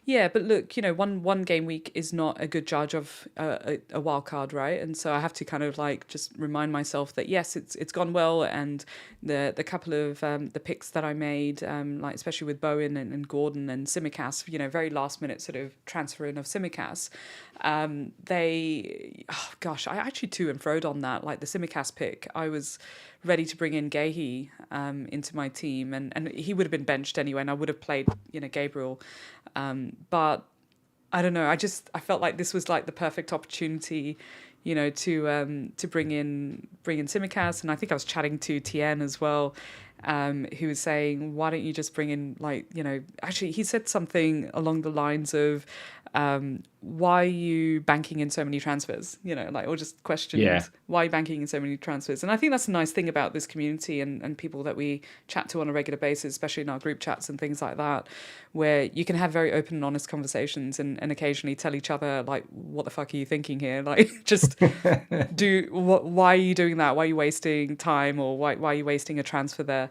yeah, but look, one game week is not a good judge of a wild card, right? And so I have to kind of like just remind myself that yes, it's gone well, and the couple of the picks that I made, like especially with Bowen and Gordon and Simicast, very last minute sort of transfer in of Simicast. I actually to and froed on that. Like the Simicast pick, I was ready to bring in Gahey into my team, and he would have been benched anyway, and I would have played Gabriel, but I don't know. I felt like this was like the perfect opportunity, to bring in Simicast, and I think I was chatting to Tien as well, who was saying, why don't you just bring in actually he said something along the lines of, why are you banking in so many transfers? Or just questioned why are you banking in so many transfers? And I think that's a nice thing about this community and people that we chat to on a regular basis, especially in our group chats and things like that, where you can have very open and honest conversations and occasionally tell each other, like, what the fuck are you thinking here? Like, just why are you doing that? Why are you wasting time? Or why are you wasting a transfer there?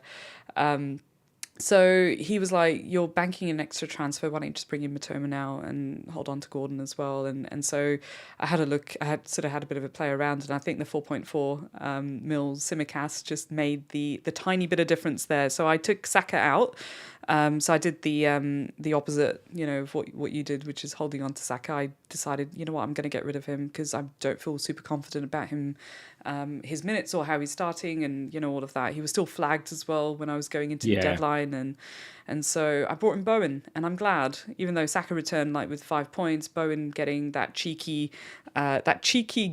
So he was like, you're banking an extra transfer, why don't you just bring in Matoma now and hold on to Gordon as well? And so I had a look, I had a bit of a play around, and I think the 4.4 mil Simicast just made the tiny bit of difference there. So I took Saka out. So I did the opposite, of what you did, which is holding on to Saka. I decided, I'm going to get rid of him because I don't feel super confident about him, his minutes or how he's starting, and all of that. He was still flagged as well when I was going into the deadline, and so I brought in Bowen, and I'm glad, even though Saka returned like with 5 points, Bowen getting that cheeky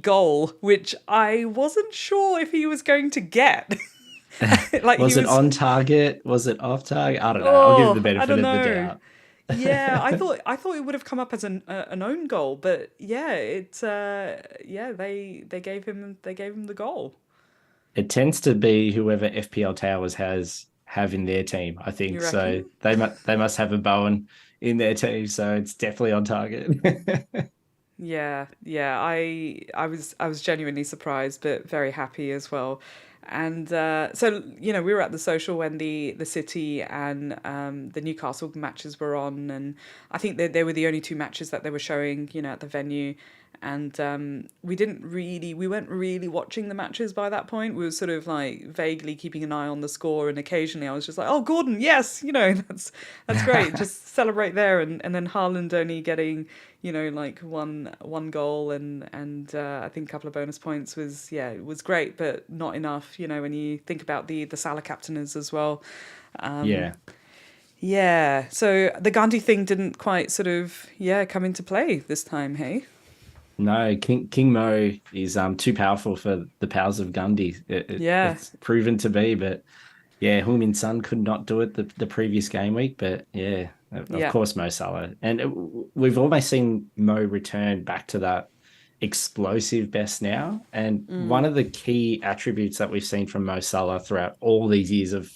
goal, which I wasn't sure if he was going to get. Was it on target? Was it off target? I don't know. I'll give you the benefit of the doubt. Yeah, I thought it would have come up as an own goal, but yeah, they gave him the goal. It tends to be whoever FPL Towers have in their team, I think. So they must have a Bowen in their team, so it's definitely on target. Yeah. I was genuinely surprised, but very happy as well. And so we were at the social when the City and the Newcastle matches were on, and I think they were the only two matches that they were showing at the venue. And we weren't really watching the matches by that point. We were sort of like vaguely keeping an eye on the score, and occasionally I was just like, oh, Gordon, yes, that's great, just celebrate there. And then Haaland only getting like one goal and I think a couple of bonus points it was great, but not enough when you think about the Salah captainers as well. Yeah, so the Gandhi thing didn't quite sort of come into play this time, hey? No, King Mo is too powerful for the powers of Gundy. It's proven to be, but Heung-min Son could not do it the previous game week, but of course Mo Salah. And we've almost seen Mo return back to that explosive best now. And one of the key attributes that we've seen from Mo Salah throughout all these years of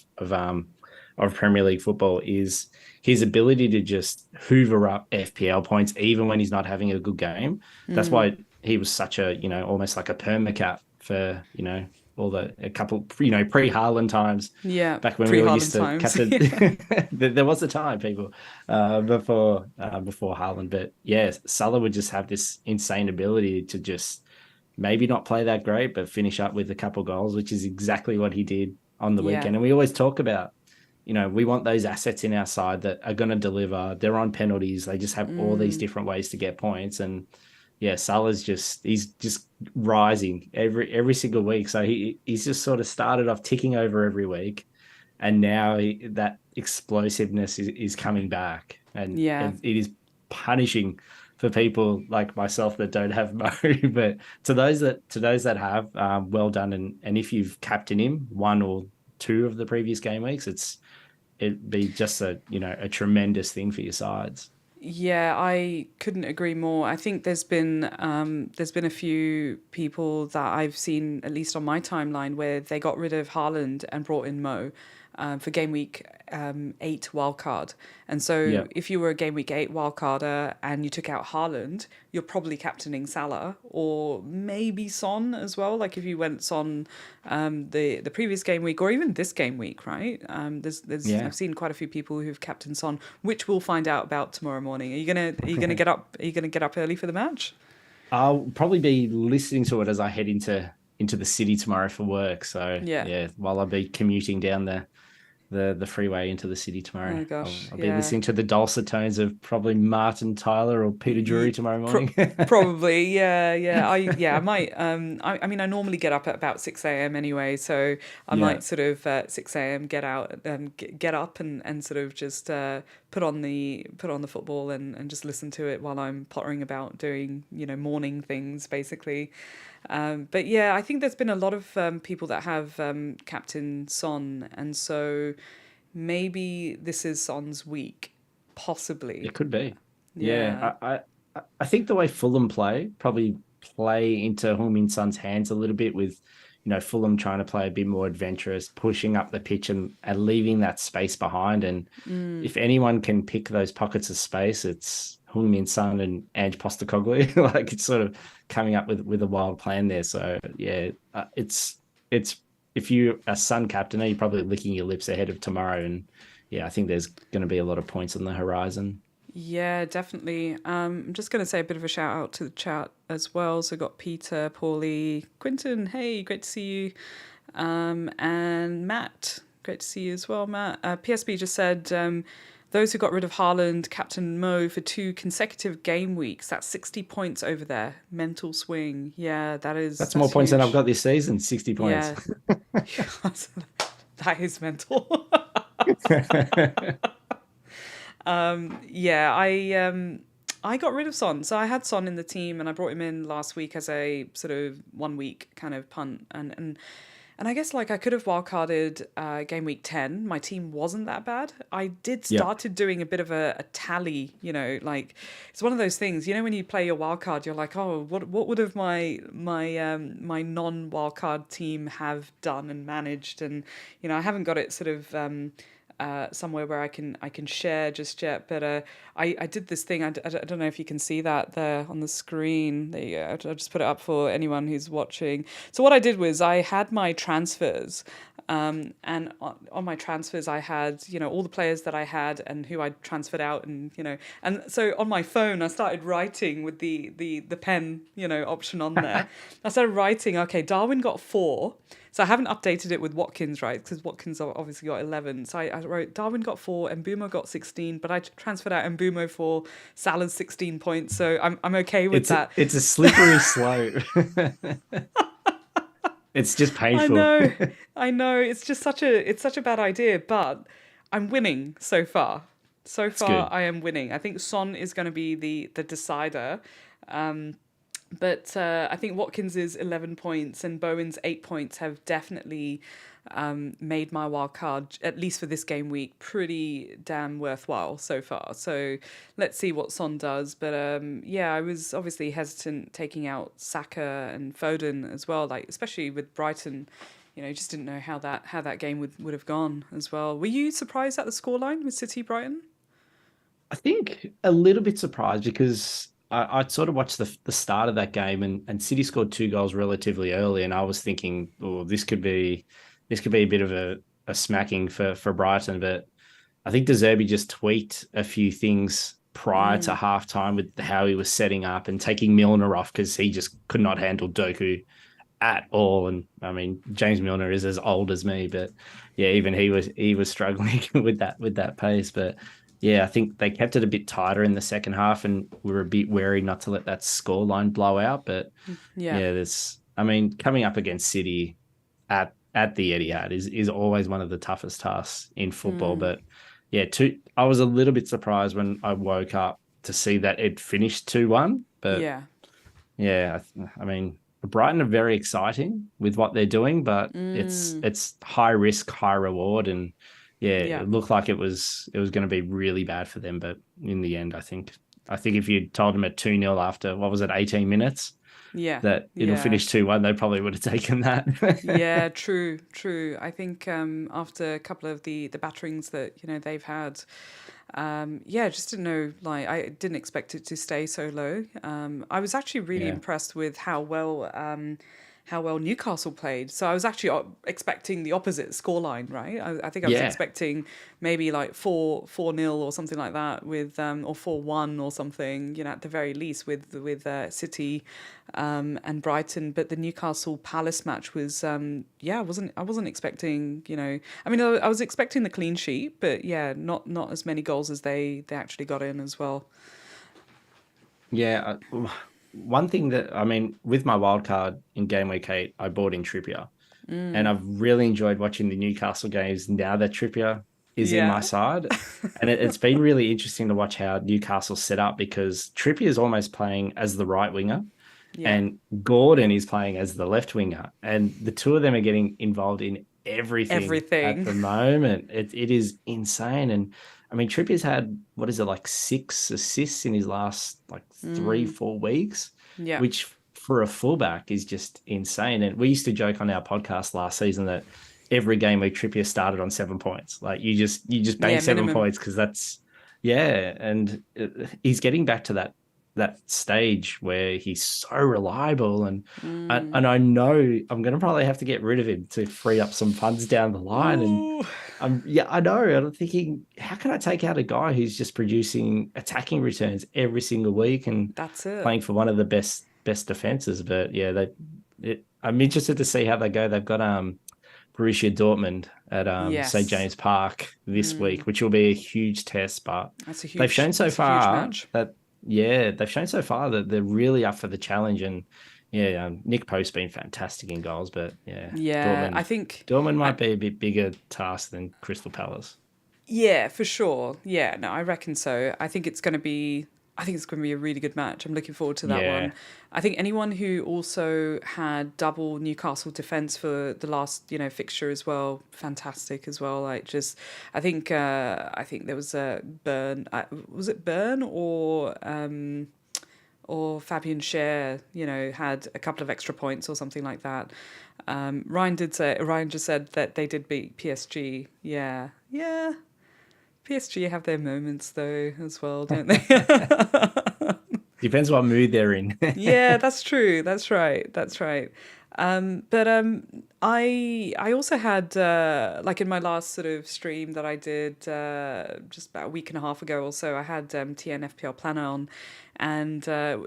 of Premier League football is his ability to just hoover up FPL points even when he's not having a good game. That's why he was such a, almost like a permacat for, a couple, pre Haaland times, Yeah, back when we all pre-Haaland used to times. captain. Yeah. There was a time, people, before Haaland. But yeah, Salah would just have this insane ability to just maybe not play that great, but finish up with a couple goals, which is exactly what he did on the Yeah. weekend. And we always talk about, we want those assets in our side that are going to deliver. They're on penalties. They just have all these different ways to get points. And yeah, he's just rising every single week. So he's just sort of started off ticking over every week, and now that explosiveness is coming back, and Yeah. it is punishing for people like myself that don't have Mo. But to those that have, well done. And if you've captained him one or two of the previous game weeks, it'd be just a tremendous thing for your sides. Yeah, I couldn't agree more. I think there's been a few people that I've seen, at least on my timeline, where they got rid of Haaland and brought in Mo for game week 8 wildcard. And so Yeah. if you were a game week 8 wildcarder and you took out Haaland, you're probably captaining Salah or maybe Son as well. Like if you went Son the previous game week or even this game week, right? There's Yeah. I've seen quite a few people who've captained Son, which we'll find out about tomorrow morning. Are you gonna get up? Are you gonna get up early for the match? I'll probably be listening to it as I head into the city tomorrow for work. So Yeah. yeah, while I'll be commuting down the freeway into the city tomorrow, Oh gosh, I'll be yeah. listening to the dulcet tones of probably Martin Tyler or Peter Drury tomorrow morning. Probably, yeah. I might. I mean, I normally get up at about 6 a.m. anyway, so I Yeah. might sort of 6 a.m. get out and get up and sort of just put on the football and just listen to it while I'm pottering about doing morning things basically. But yeah, I think there's been a lot of people that have Captain Son, and so maybe this is Son's week, possibly. It could be. Yeah. Yeah. I think the way Fulham probably play into Heung-min Son's hands a little bit with, Fulham trying to play a bit more adventurous, pushing up the pitch and leaving that space behind. And if anyone can pick those pockets of space, it's Heung-min Son and Ange Postecoglou. Like it's sort of coming up with a wild plan there. So yeah, it's if you are Sun captain, you're probably licking your lips ahead of tomorrow. And yeah, I think there's going to be a lot of points on the horizon. Yeah, definitely. I'm just going to say a bit of a shout out to the chat as well. So, got Peter, Paulie, Quinton. Hey, great to see you. And Matt, great to see you as well, Matt. PSB just said those who got rid of Haaland, Captain Mo for 2 consecutive game weeks. That's 60 points over there. Mental swing. Yeah, That's more that's points than I've huge. got this season. 60 points. Yeah, that is mental. Yeah, I got rid of Son. So I had Son in the team, and I brought him in last week as a sort of 1 week kind of punt, and I guess like I could have wildcarded game week 10. My team wasn't that bad. I did Yeah. started doing a bit of a tally, like it's one of those things, when you play your wildcard, you're like, oh, what would have my non wildcard team have done and managed, and I haven't got it sort of somewhere where I can share just yet, but I did this thing. I don't know if you can see that there on the screen. There you go. I'll just put it up for anyone who's watching. So what I did was I had my transfers, and on my transfers I had all the players that I had and who I transferred out, and so on my phone I started writing with the pen option on there. I started writing. Okay, Darwin got 4. So I haven't updated it with Watkins, right? Because Watkins obviously got 11. So I wrote Darwin got 4, Mbumo got 16, but I transferred out Mbumo for Salah's 16 points. So I'm okay with that. It's a slippery slope. It's just I painful. know, I know. It's such a bad idea, but I'm winning so far. So It's far, good. I am winning. I think Son is going to be the decider. But I think Watkins's 11 points and Bowen's 8 points have definitely made my wild card, at least for this game week, pretty damn worthwhile so far. So let's see what Son does. But yeah, I was obviously hesitant taking out Saka and Foden as well, like especially with Brighton. just didn't know how that game would have gone as well. Were you surprised at the scoreline with City Brighton? I think a little bit surprised because I sort of watched the start of that game, and City scored 2 goals relatively early, and I was thinking, oh, this could be a bit of a smacking for Brighton, but I think De Zerbi just tweaked a few things prior to halftime with how he was setting up and taking Milner off because he just could not handle Doku at all. And I mean, James Milner is as old as me, but yeah, even he was struggling with that pace. But yeah, I think they kept it a bit tighter in the second half, and we were a bit wary not to let that scoreline blow out. But Yeah. yeah, I mean, coming up against City at the Etihad is always one of the toughest tasks in football. But yeah, I was a little bit surprised when I woke up to see that it finished 2-1. But Yeah. yeah, I mean, Brighton are very exciting with what they're doing, but it's high risk, high reward, and yeah, Yeah. it looked like it was going to be really bad for them. But in the end, I think if you told them at 2-0 after what was it, 18 minutes, Yeah. that it'll finish 2-1, they probably would have taken that. Yeah, true. I think after a couple of the batterings that they've had, just didn't know. Like, I didn't expect it to stay so low. I was actually really impressed with how well Newcastle played. So I was actually expecting the opposite scoreline, right? I think I was expecting maybe like 4-0 or something like that with or 4-1 or something, at the very least with City and Brighton. But the Newcastle Palace match was I wasn't expecting, I mean, I was expecting the clean sheet, but yeah, not as many goals as they actually got in as well. Yeah, one thing that, I mean, with my wild card in game week 8, I bought in Trippier, and I've really enjoyed watching the Newcastle games now that Trippier is in my side, and it's been really interesting to watch how Newcastle set up because Trippier is almost playing as the right winger, and Gordon is playing as the left winger, and the two of them are getting involved in everything at the moment. It is insane. And I mean, Trippier's had, what is it, like 6 assists in his last like 3-4 weeks, which for a fullback is just insane. And we used to joke on our podcast last season that every game week Trippier started on 7 points. Like you just bank 7 points because that's and he's getting back to that stage where he's so reliable, and I know I'm going to probably have to get rid of him to free up some funds down the line. Ooh. And I know, and I'm thinking, how can I take out a guy who's just producing attacking returns every single week and that's it, playing for one of the best defenses? But yeah, I'm interested to see how they go. They've got Borussia Dortmund at St James Park this week, which will be a huge test. But they've shown so far that they're really up for the challenge. And Nick Post's been fantastic in goals, but I think Dortmund might be a bit bigger task than Crystal Palace. Yeah, for sure. Yeah, no, I reckon so. I think it's going to be a really good match. I'm looking forward to that one. I think anyone who also had double Newcastle defense for the last, fixture as well, fantastic as well. Like, just, I think there was a Burn. Was it Burn or Fabian Schär? Had a couple of extra points or something like that. Ryan just said that they did beat PSG. Yeah. PSG have their moments though as well, don't they? Depends what mood they're in. Yeah, that's true. That's right. But I also had like in my last sort of stream that I did just about a week and a half ago or so, I had TN FPL Planner on, and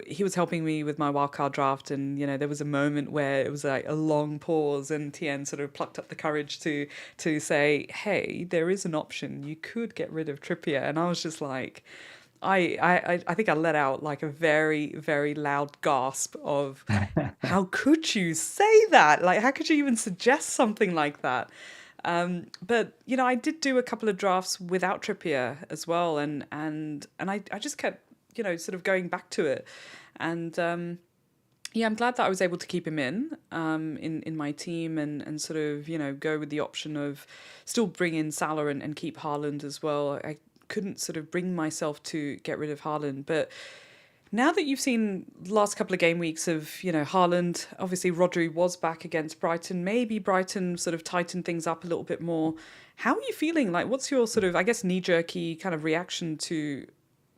he was helping me with my wildcard draft, and there was a moment where it was like a long pause, and TN sort of plucked up the courage to say, hey, there is an option, you could get rid of Trippier. And I was just like, I think I let out like a very, very loud gasp of how could you say that? Like, how could you even suggest something like that? But I did do a couple of drafts without Trippier as well, and I just kept sort of going back to it, and I'm glad that I was able to keep him in my team, and sort of go with the option of still bring in Salah and keep Haaland as well. I couldn't sort of bring myself to get rid of Haaland, but Now that you've seen the last couple of game weeks of, Haaland, obviously Rodri was back against Brighton. Maybe Brighton sort of tightened things up a little bit more. How are you feeling? Like, what's your sort of, I guess, knee-jerky kind of reaction to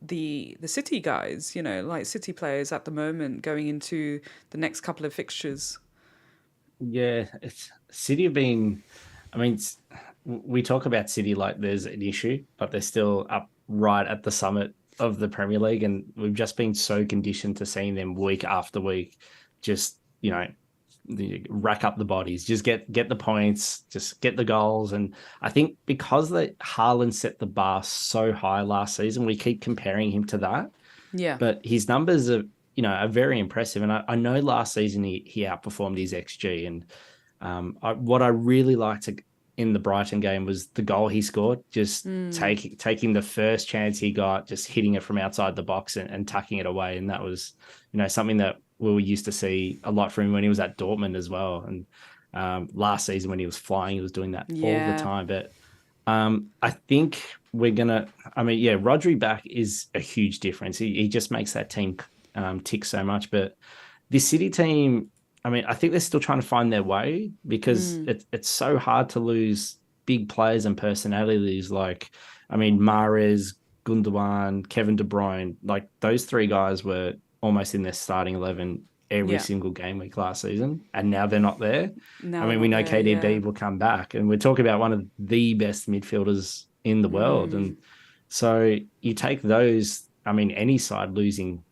the City guys, like City players at the moment going into the next couple of fixtures? Yeah, it's City have been. I mean, we talk about City like there's an issue, but they're still up right at the summit of the Premier League, and we've just been so conditioned to seeing them week after week, just rack up the bodies, just get the points, just get the goals. And I think because the Haaland set the bar so high last season, we keep comparing him to that. Yeah. But his numbers are very impressive. And I know last season he outperformed his XG. And what I really liked in the Brighton game was the goal he scored, just taking the first chance he got, just hitting it from outside the box and tucking it away. And that was, something that we used to see a lot from him when he was at Dortmund as well. And last season when he was flying, he was doing that all the time. But I think Rodri back is a huge difference. He just makes that team tick so much. But this City team, I think they're still trying to find their way because it's so hard to lose big players and personalities like, Mahrez, Gundogan, Kevin De Bruyne. Like those three guys were almost in their starting 11 every single game week last season, and now they're not there. We know KDB will come back, and we're talking about one of the best midfielders in the world. And so you take those, any side losing,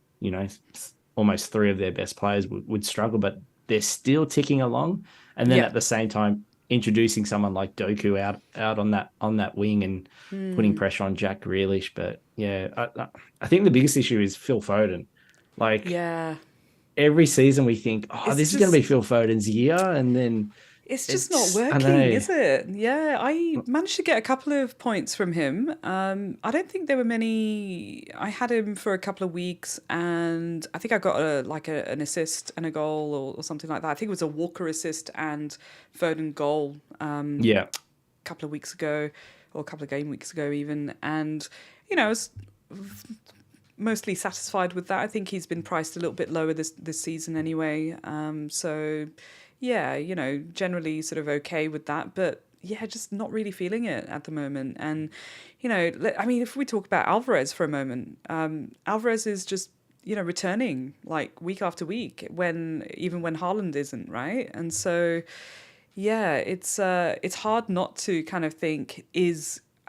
almost three of their best players would struggle, but they're still ticking along. And then at the same time, introducing someone like Doku out on that wing and putting pressure on Jack Grealish. But I think the biggest issue is Phil Foden. Every season we think, this is going to be Phil Foden's year, and then it's just not working, is it? Yeah, I managed to get a couple of points from him. I don't think there were many. I had him for a couple of weeks, and I think I got an assist and a goal or something like that. I think it was a Walker assist and Foden goal. A couple of weeks ago, or a couple of game weeks ago even, and I was mostly satisfied with that. I think he's been priced a little bit lower this season anyway. Generally sort of okay with that, but just not really feeling it at the moment. And, if we talk about Alvarez for a moment, Alvarez is just, returning like week after week even when Haaland isn't, right? And so, it's hard not to kind of think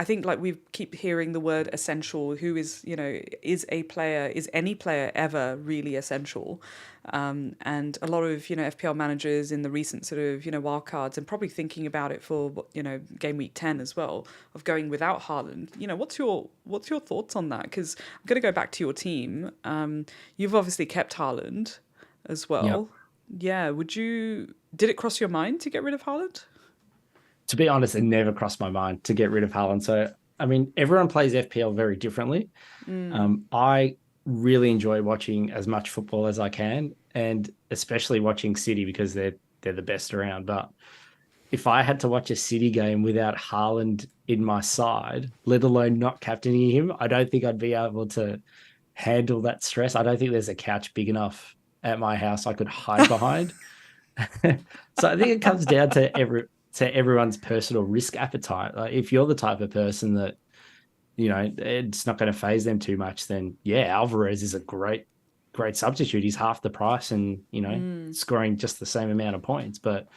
I think like we keep hearing the word essential. Who is any player ever really essential? And a lot of, FPL managers in the recent sort of, wildcards and probably thinking about it for, game week 10 as well, of going without Haaland. What's your thoughts on that? Because I'm going to go back to your team. You've obviously kept Haaland as well. Yep. Yeah. Did it cross your mind to get rid of Haaland? To be honest, it never crossed my mind to get rid of Haaland. So, everyone plays FPL very differently. I really enjoy watching as much football as I can, and especially watching City because they're the best around. But if I had to watch a City game without Haaland in my side, let alone not captaining him, I don't think I'd be able to handle that stress. I don't think there's a couch big enough at my house I could hide behind. So I think it comes down to everyone's personal risk appetite. Like if you're the type of person that, it's not going to phase them too much, then Alvarez is a great substitute. He's half the price and, scoring just the same amount of points. But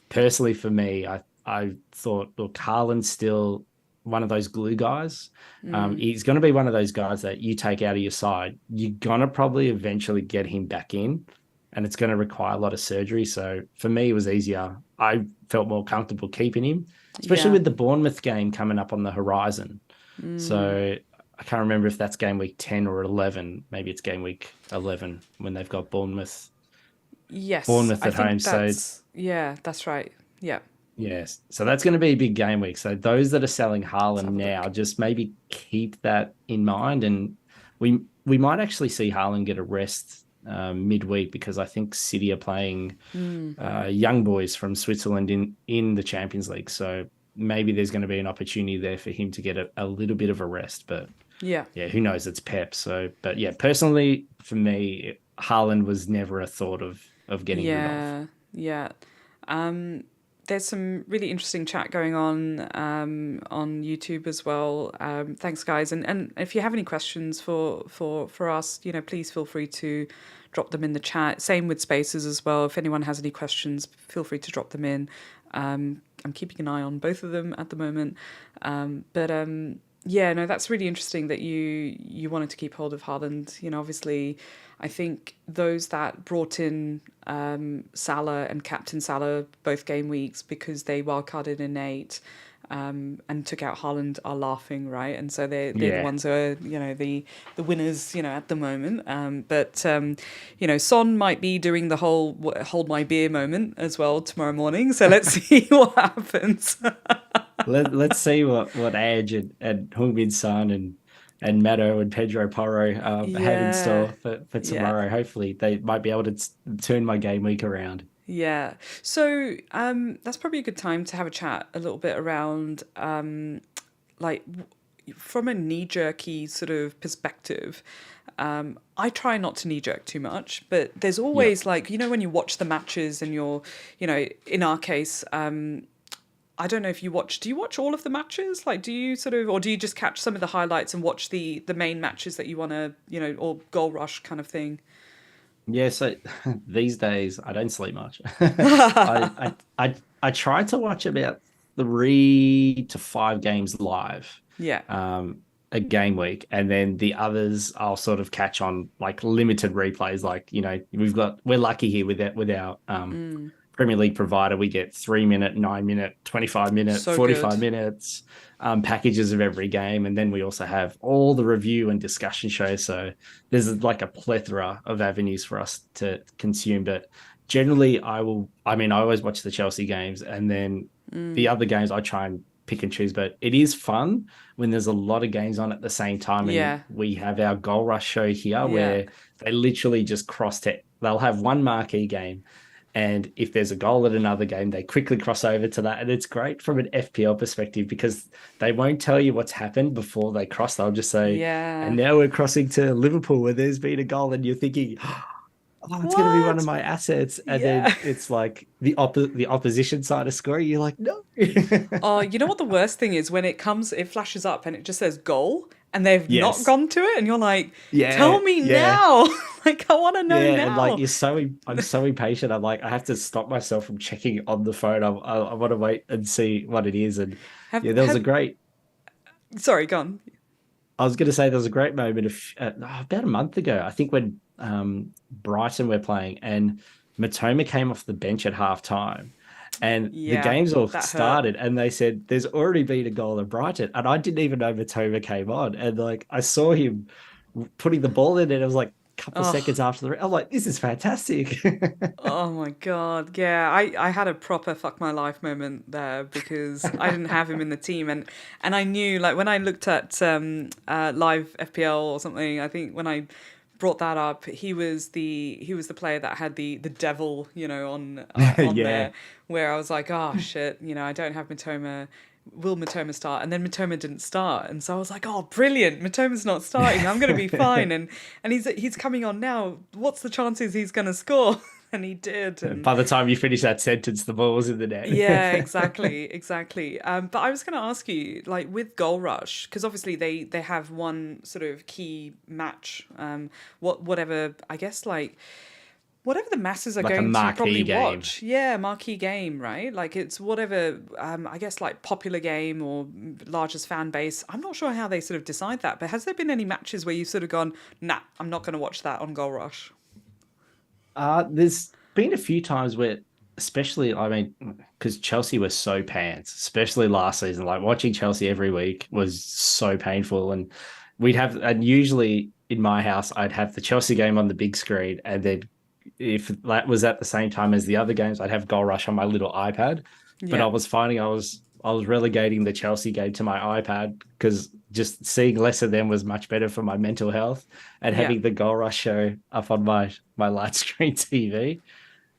personally for me, I thought, look, Haaland's still one of those glue guys. He's going to be one of those guys that you take out of your side. You're going to probably eventually get him back in, and it's going to require a lot of surgery. So for me, it was easier. I felt more comfortable keeping him, especially with the Bournemouth game coming up on the horizon. So I can't remember if that's game week 10 or 11. Maybe it's game week 11 when they've got Bournemouth. Yes. Bournemouth at home. That's right. Yeah. Yes. So that's going to be a big game week. So those that are selling Haaland now, just maybe keep that in mind. And we might actually see Haaland get a rest midweek, because I think City are playing young boys from Switzerland in the Champions League. So maybe there's going to be an opportunity there for him to get a little bit of a rest. But Yeah. yeah, who knows? It's Pep. So, but yeah, personally, for me, Haaland was never a thought of getting rid of. Yeah. Yeah. There's some really interesting chat going on YouTube as well. Thanks, guys. And if you have any questions for us, please feel free to drop them in the chat. Same with spaces as well. If anyone has any questions, feel free to drop them in. I'm keeping an eye on both of them at the moment. But yeah, no, that's really interesting that you wanted to keep hold of Haaland. Obviously, I think those that brought in Salah and Captain Salah both game weeks because they wildcarded in 8 and took out Haaland are laughing, right? And so they're the ones who are, the winners, at the moment. But Son might be doing the whole hold my beer moment as well tomorrow morning. So let's see what happens. Let's see what Edge and Heung-min Son and Matto and Pedro Porro have in store for tomorrow. Yeah. Hopefully, they might be able to turn my game week around. Yeah. So that's probably a good time to have a chat a little bit around like from a knee-jerky sort of perspective. I try not to knee-jerk too much, but there's always like, when you watch the matches and you're, in our case, I don't know if do you watch all of the matches? Like, do you or do you just catch some of the highlights and watch the main matches that you want to, or goal rush kind of thing? Yeah, so these days I don't sleep much. I try to watch about 3 to 5 games live. Yeah. A game week, and then the others I'll sort of catch on like limited replays. Like, we're lucky here with our Premier League provider. We get 3-minute, 9-minute, 25-minute, So 45 good. minutes packages of every game, and then we also have all the review and discussion shows. So there's like a plethora of avenues for us to consume. But generally, I always watch the Chelsea games, and then the other games I try and pick and choose. But it is fun when there's a lot of games on at the same time. Yeah. And we have our Goal Rush show here where they literally just they'll have one marquee game, and if there's a goal at another game, they quickly cross over to that. And it's great from an FPL perspective because they won't tell you what's happened before they cross. They'll just say, and now we're crossing to Liverpool where there's been a goal, and you're thinking, oh, it's going to be one of my assets. And then it's like the opposition side of scoring. You're like, no. Oh, you know what the worst thing is? When it flashes up and it just says goal and they've not gone to it. And you're like, tell me now. Like, I want to know now. And like, I'm so impatient. I'm like, I have to stop myself from checking on the phone. I want to wait and see what it is. And there was a great... Sorry, go on. I was going to say there was a great moment about a month ago, I think, when Brighton were playing and Matoma came off the bench at halftime, and the games all started, and they said there's already been a goal at Brighton, and I didn't even know Matoma came on, and like I saw him putting the ball in, and it was like a couple of seconds after I'm like, this is fantastic. Oh my god, yeah, I had a proper fuck my life moment there because I didn't have him in the team, and I knew, like, when I looked at live FPL or something, I think when I brought that up, he was the player that had the devil, on there, where I was like, oh shit, I don't have Matoma. Will Matoma start? And then Matoma didn't start, and so I was like, oh brilliant, Matoma's not starting, I'm gonna be fine. And he's coming on now, what's the chances he's gonna score? And he did. And by the time you finish that sentence, the ball was in the net. Yeah, exactly. But I was going to ask you, like, with Goal Rush, because obviously they have one sort of key match, whatever the masses are like going to probably game. watch. Yeah, marquee game, right? Like, it's whatever, I guess, like, popular game or largest fan base. I'm not sure how they sort of decide that, but has there been any matches where you've sort of gone, nah, I'm not going to watch that on Goal Rush? There's been a few times where, especially, because Chelsea was so pants, especially last season, like watching Chelsea every week was so painful. And usually in my house, I'd have the Chelsea game on the big screen. And then if that was at the same time as the other games, I'd have Goal Rush on my little iPad. Yeah. But I was finding I was relegating the Chelsea game to my iPad because just seeing less of them was much better for my mental health, and having the Goal Rush show up on my large screen TV.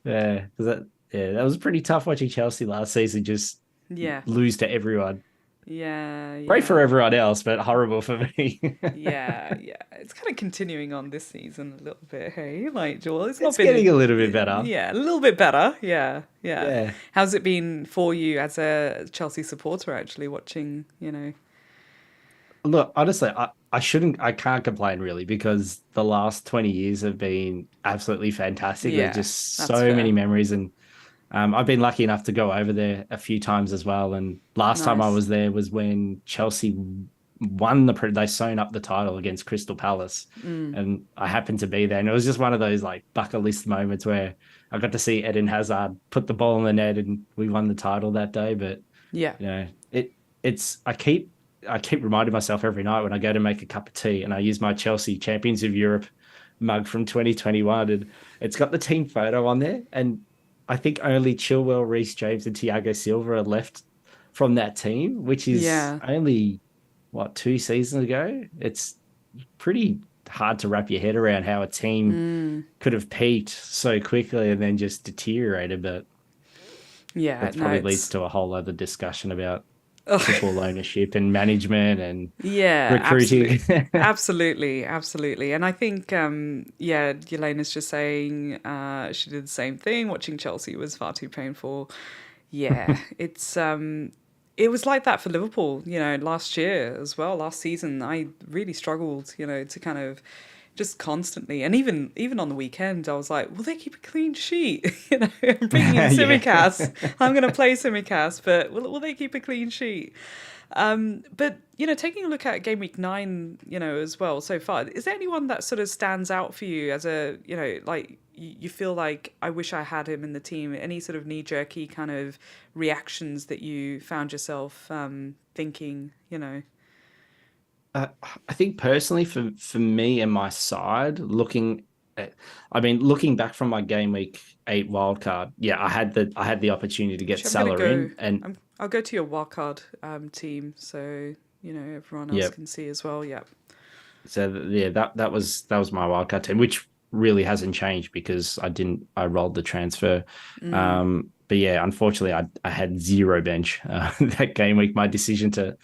That was pretty tough watching Chelsea last season just lose to everyone. Yeah, Great for yeah. everyone else, but horrible for me. Yeah, yeah. It's kind of continuing on this season a little bit, hey? Like, Joel, it's not It's getting been, a little bit better. yeah, a little bit better. Yeah, yeah. Yeah. How's it been for you as a Chelsea supporter, actually, watching, Look, honestly, I can't complain really because the last 20 years have been absolutely fantastic. There's Yeah, just that's so many fair. memories. And I've been lucky enough to go over there a few times as well. And last time I Nice. was there was when Chelsea they sewn up the title against Crystal Palace. Mm, And I happened to be there. And it was just one of those like bucket list moments where I got to see Eden Hazard put the ball in the net and we won the title that day. But yeah. you know, it's I keep reminding myself every night when I go to make a cup of tea and I use my Chelsea Champions of Europe mug from 2021 and it's got the team photo on there. And I think only Chilwell, Reece James, and Thiago Silva are left from that team, which is Yeah. only what 2 seasons ago. It's pretty hard to wrap your head around how a team Mm, could have peaked so quickly and then just deteriorated. But yeah. that No, probably leads it's. to a whole other discking about Oh, football ownership and management and yeah, recruiting. absolutely. Absolutely, absolutely. And I think, yeah, Yelena's just saying she did the same thing. Watching Chelsea was far too painful. Yeah, it was like that for Liverpool, last year as well. Last season, I really struggled, to kind of just constantly, and even on the weekend, I was like, will they keep a clean sheet? I'm bringing in Yeah. Simicast. I'm going to play Simicast, but will they keep a clean sheet? But taking a look at game week 9, as well so far, is there anyone that sort of stands out for you as a, like you feel like I wish I had him in the team? Any sort of knee jerky kind of reactions that you found yourself thinking, I think personally for me and my side, looking back from my game week 8 wildcard, yeah, I had the opportunity to get Actually, I'm gonna Salah go. in, and I'll go to your wildcard team, so everyone else yeah, can see as well. Yeah. so yeah, that was my wildcard team, which really hasn't changed because I rolled the transfer. Mm, But yeah, unfortunately, I had zero bench that game week. My decision to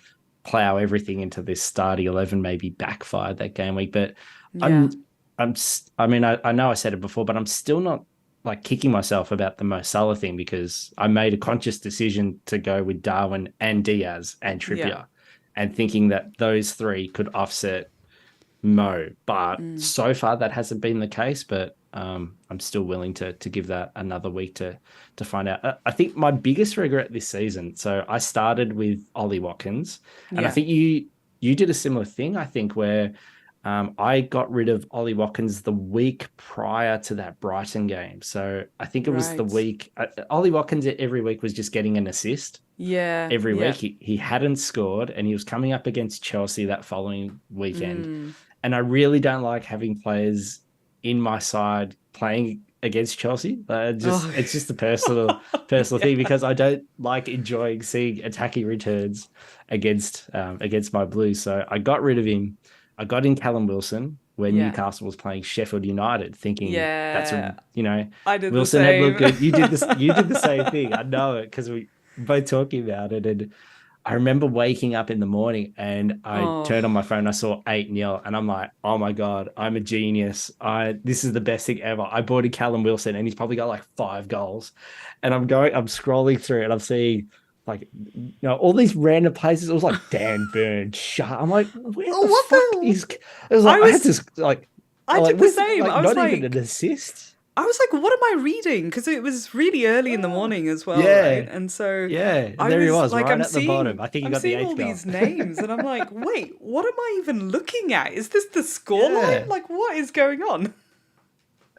plow everything into this starting 11 maybe backfired that game week. But yeah. I'm I mean I know I said it before, but I'm still not like kicking myself about the Mo Salah thing because I made a conscious decision to go with Darwin and Diaz and Yeah. Trippier and thinking that those three could offset Mo. But Mm, so far that hasn't been the case. But I'm still willing to give that another week to find out. I think my biggest regret this season. So I started with Ollie Watkins, and I yeah. think you did a similar thing. I think where I got rid of Ollie Watkins the week prior to that Brighton game. So I think it was the Right. week Ollie Watkins every week was just getting an assist Yeah. every Yeah. week. He hadn't scored, and he was coming up against Chelsea that following weekend. Mm. And I really don't like having players in my side playing against Chelsea. Oh. It's just a personal Yeah. thing because I don't like enjoying seeing attacking returns against my Blues. So I got rid of him. I got in Callum Wilson when Yeah. Newcastle was playing Sheffield United, thinking that's a Yeah. you know I did the Wilson had looked same. good. You did this. You did the same thing. I know it because we both talking about it. And I remember waking up in the morning and I Oh. turned on my phone. And I saw 8-0, and I'm like, "Oh my god, I'm a genius! This is the best thing ever." I bought a Callum Wilson, and he's probably got like 5 goals. And I'm scrolling through, and I'm seeing like all these random places. It was like Dan Burn, shut. I'm like, where Oh, the what fuck the? is? It was I like I had was. to like, I I'm like, did the where's same. like not even an assist? I was like, what am I reading? Because it was really early in the Oh, morning as well, right? yeah, And so yeah. And I there he was was, like, right at the bottom. I think he I'm got the seeing all eighth goal. these names, and I'm like, wait, what am I even looking at? Is this the scoreline? Yeah. Like, what is going on?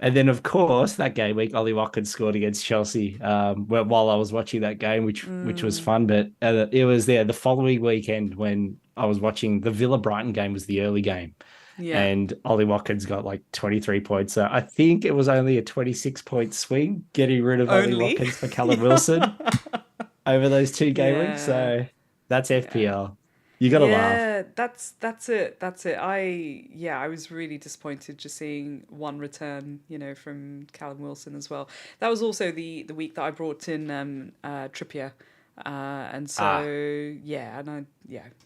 And then, of course, that game week, Ollie Watkins scored against Chelsea while I was watching that game, which was Mm, fun. But it was there the following weekend when I was watching the Villa Brighton game was the early game, yeah, and Ollie Watkins got like 23 points. So I think it was only a 26-point swing getting rid of Ollie only. Watkins for Callum Wilson Yeah, over those 2 game weeks. yeah, So that's yeah. FPL. You got to laugh. Yeah, that's it. That's it. I was really disappointed just seeing one return, from Callum Wilson as well. That was also the week that I brought in Trippier. And so yeah, and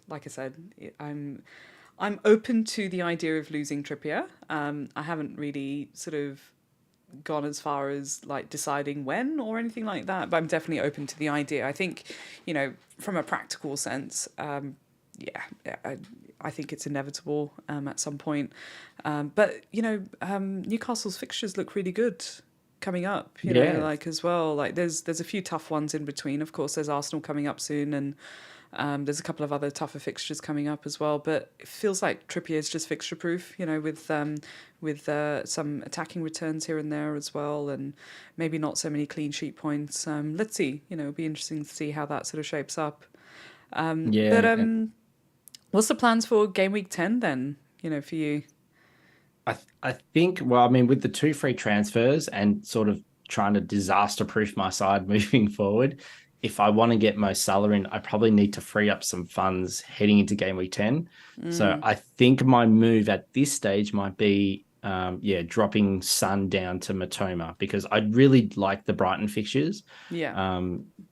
like I said, I'm open to the idea of losing Trippier. I haven't really sort of gone as far as like deciding when or anything like that, but I'm definitely open to the idea. I think, from a practical sense, I think it's inevitable at some point. But Newcastle's fixtures look really good coming up. Like as well. Like there's a few tough ones in between. Of course, there's Arsenal coming up soon, and there's a couple of other tougher fixtures coming up as well. But it feels like Trippier is just fixture proof. With some attacking returns here and there as well, and maybe not so many clean sheet points. Let's see. It'll be interesting to see how that sort of shapes up. What's the plans for game week 10 then? For you? I think, well, I mean, with the 2 free transfers and sort of trying to disaster proof my side moving forward, if I want to get Mo Salah in, I probably need to free up some funds heading into game week 10. So I think my move at this stage might be, dropping Son down to Matoma, because I'd really like the Brighton fixtures. Yeah.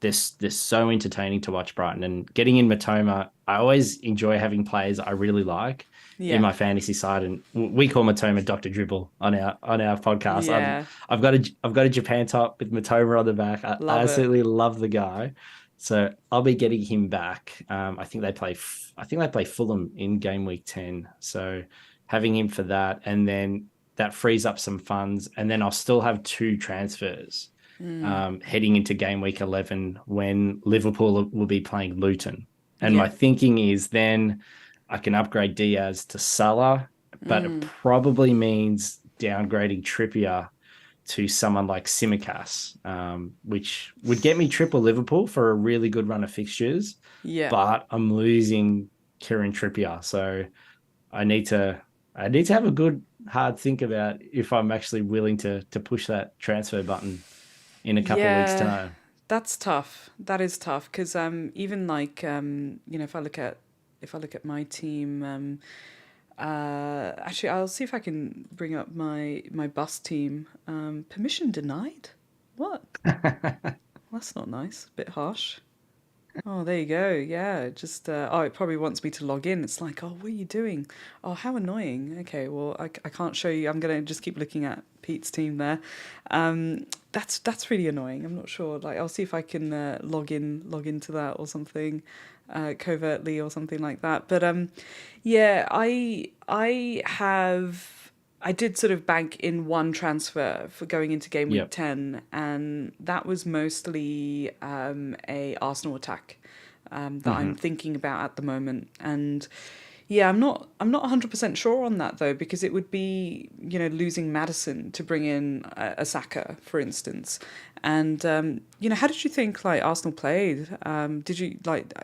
They're so entertaining to watch, Brighton, and getting in Matoma. I always enjoy having players I really like in my fantasy side, and we call Matoma Dr. Dribble on our podcast. Yeah. I've got a Japan top with Matoma on the back. I absolutely love the guy. So I'll be getting him back. I think they play Fulham in game week 10. So having him for that, and then that frees up some funds, and then I'll still have 2 transfers heading into game week 11 when Liverpool will be playing Luton. And my thinking is then I can upgrade Diaz to Salah, but it probably means downgrading Trippier to someone like Tsimikas, which would get me triple Liverpool for a really good run of fixtures. Yeah. But I'm losing Kieran Trippier. So I need to have a good hard think about if I'm actually willing to push that transfer button in a couple of weeks' time. That's tough. That is tough, because even like if I look at my team, actually I'll see if I can bring up my bus team. Permission denied? What? That's not nice. A bit harsh. Oh, there you go. Yeah, just it probably wants me to log in. It's like, oh, what are you doing? Oh, how annoying. Okay, well, I can't show you. I'm gonna just keep looking at Pete's team there. That's really annoying. I'm not sure. Like, I'll see if I can log into that or something, covertly or something like that. But I did sort of bank in one transfer for going into game week 10, and that was mostly a Arsenal attack that I'm thinking about at the moment. And yeah, I'm not 100% sure on that though, because it would be losing Maddison to bring in a Saka, for instance. And how did you think like Arsenal played? Did you like?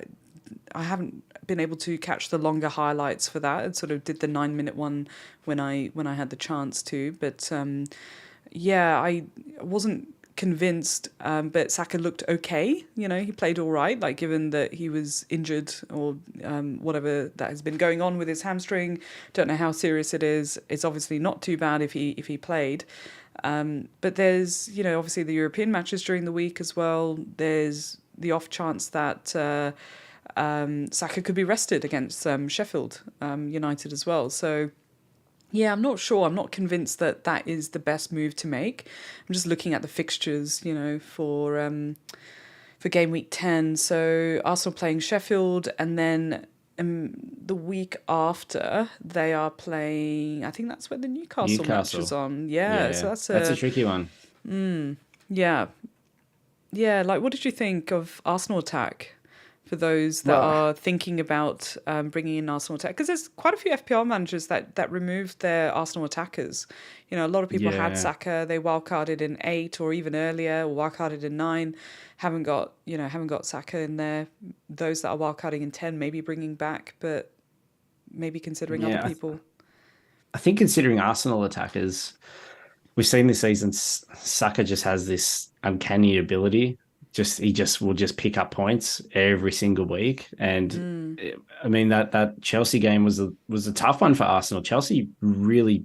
I haven't been able to catch the longer highlights for that. It sort of did the 9-minute one when I had the chance to, but I wasn't convinced. But Saka looked okay. He played all right. Like, given that he was injured or whatever that has been going on with his hamstring. Don't know how serious it is. It's obviously not too bad if he played. But there's obviously the European matches during the week as well. There's the off chance that Saka could be rested against Sheffield United as well. So yeah, I'm not sure. I'm not convinced that is the best move to make. I'm just looking at the fixtures, for game week 10. So Arsenal playing Sheffield, and then the week after they are playing. I think that's where the Newcastle match is on. Yeah. So that's a tricky one. Yeah. Like, what did you think of Arsenal attack? For those that are thinking about bringing in Arsenal attack, because there's quite a few FPL managers that removed their Arsenal attackers. A lot of people had Saka, they wildcarded in 8 or even earlier, or wildcarded in 9, haven't got Saka in there. Those that are wildcarding in 10, maybe bringing back, but maybe considering other people. I think considering Arsenal attackers, we've seen this season, Saka just has this uncanny ability. He will pick up points every single week. And I mean, that Chelsea game was a tough one for Arsenal. Chelsea really,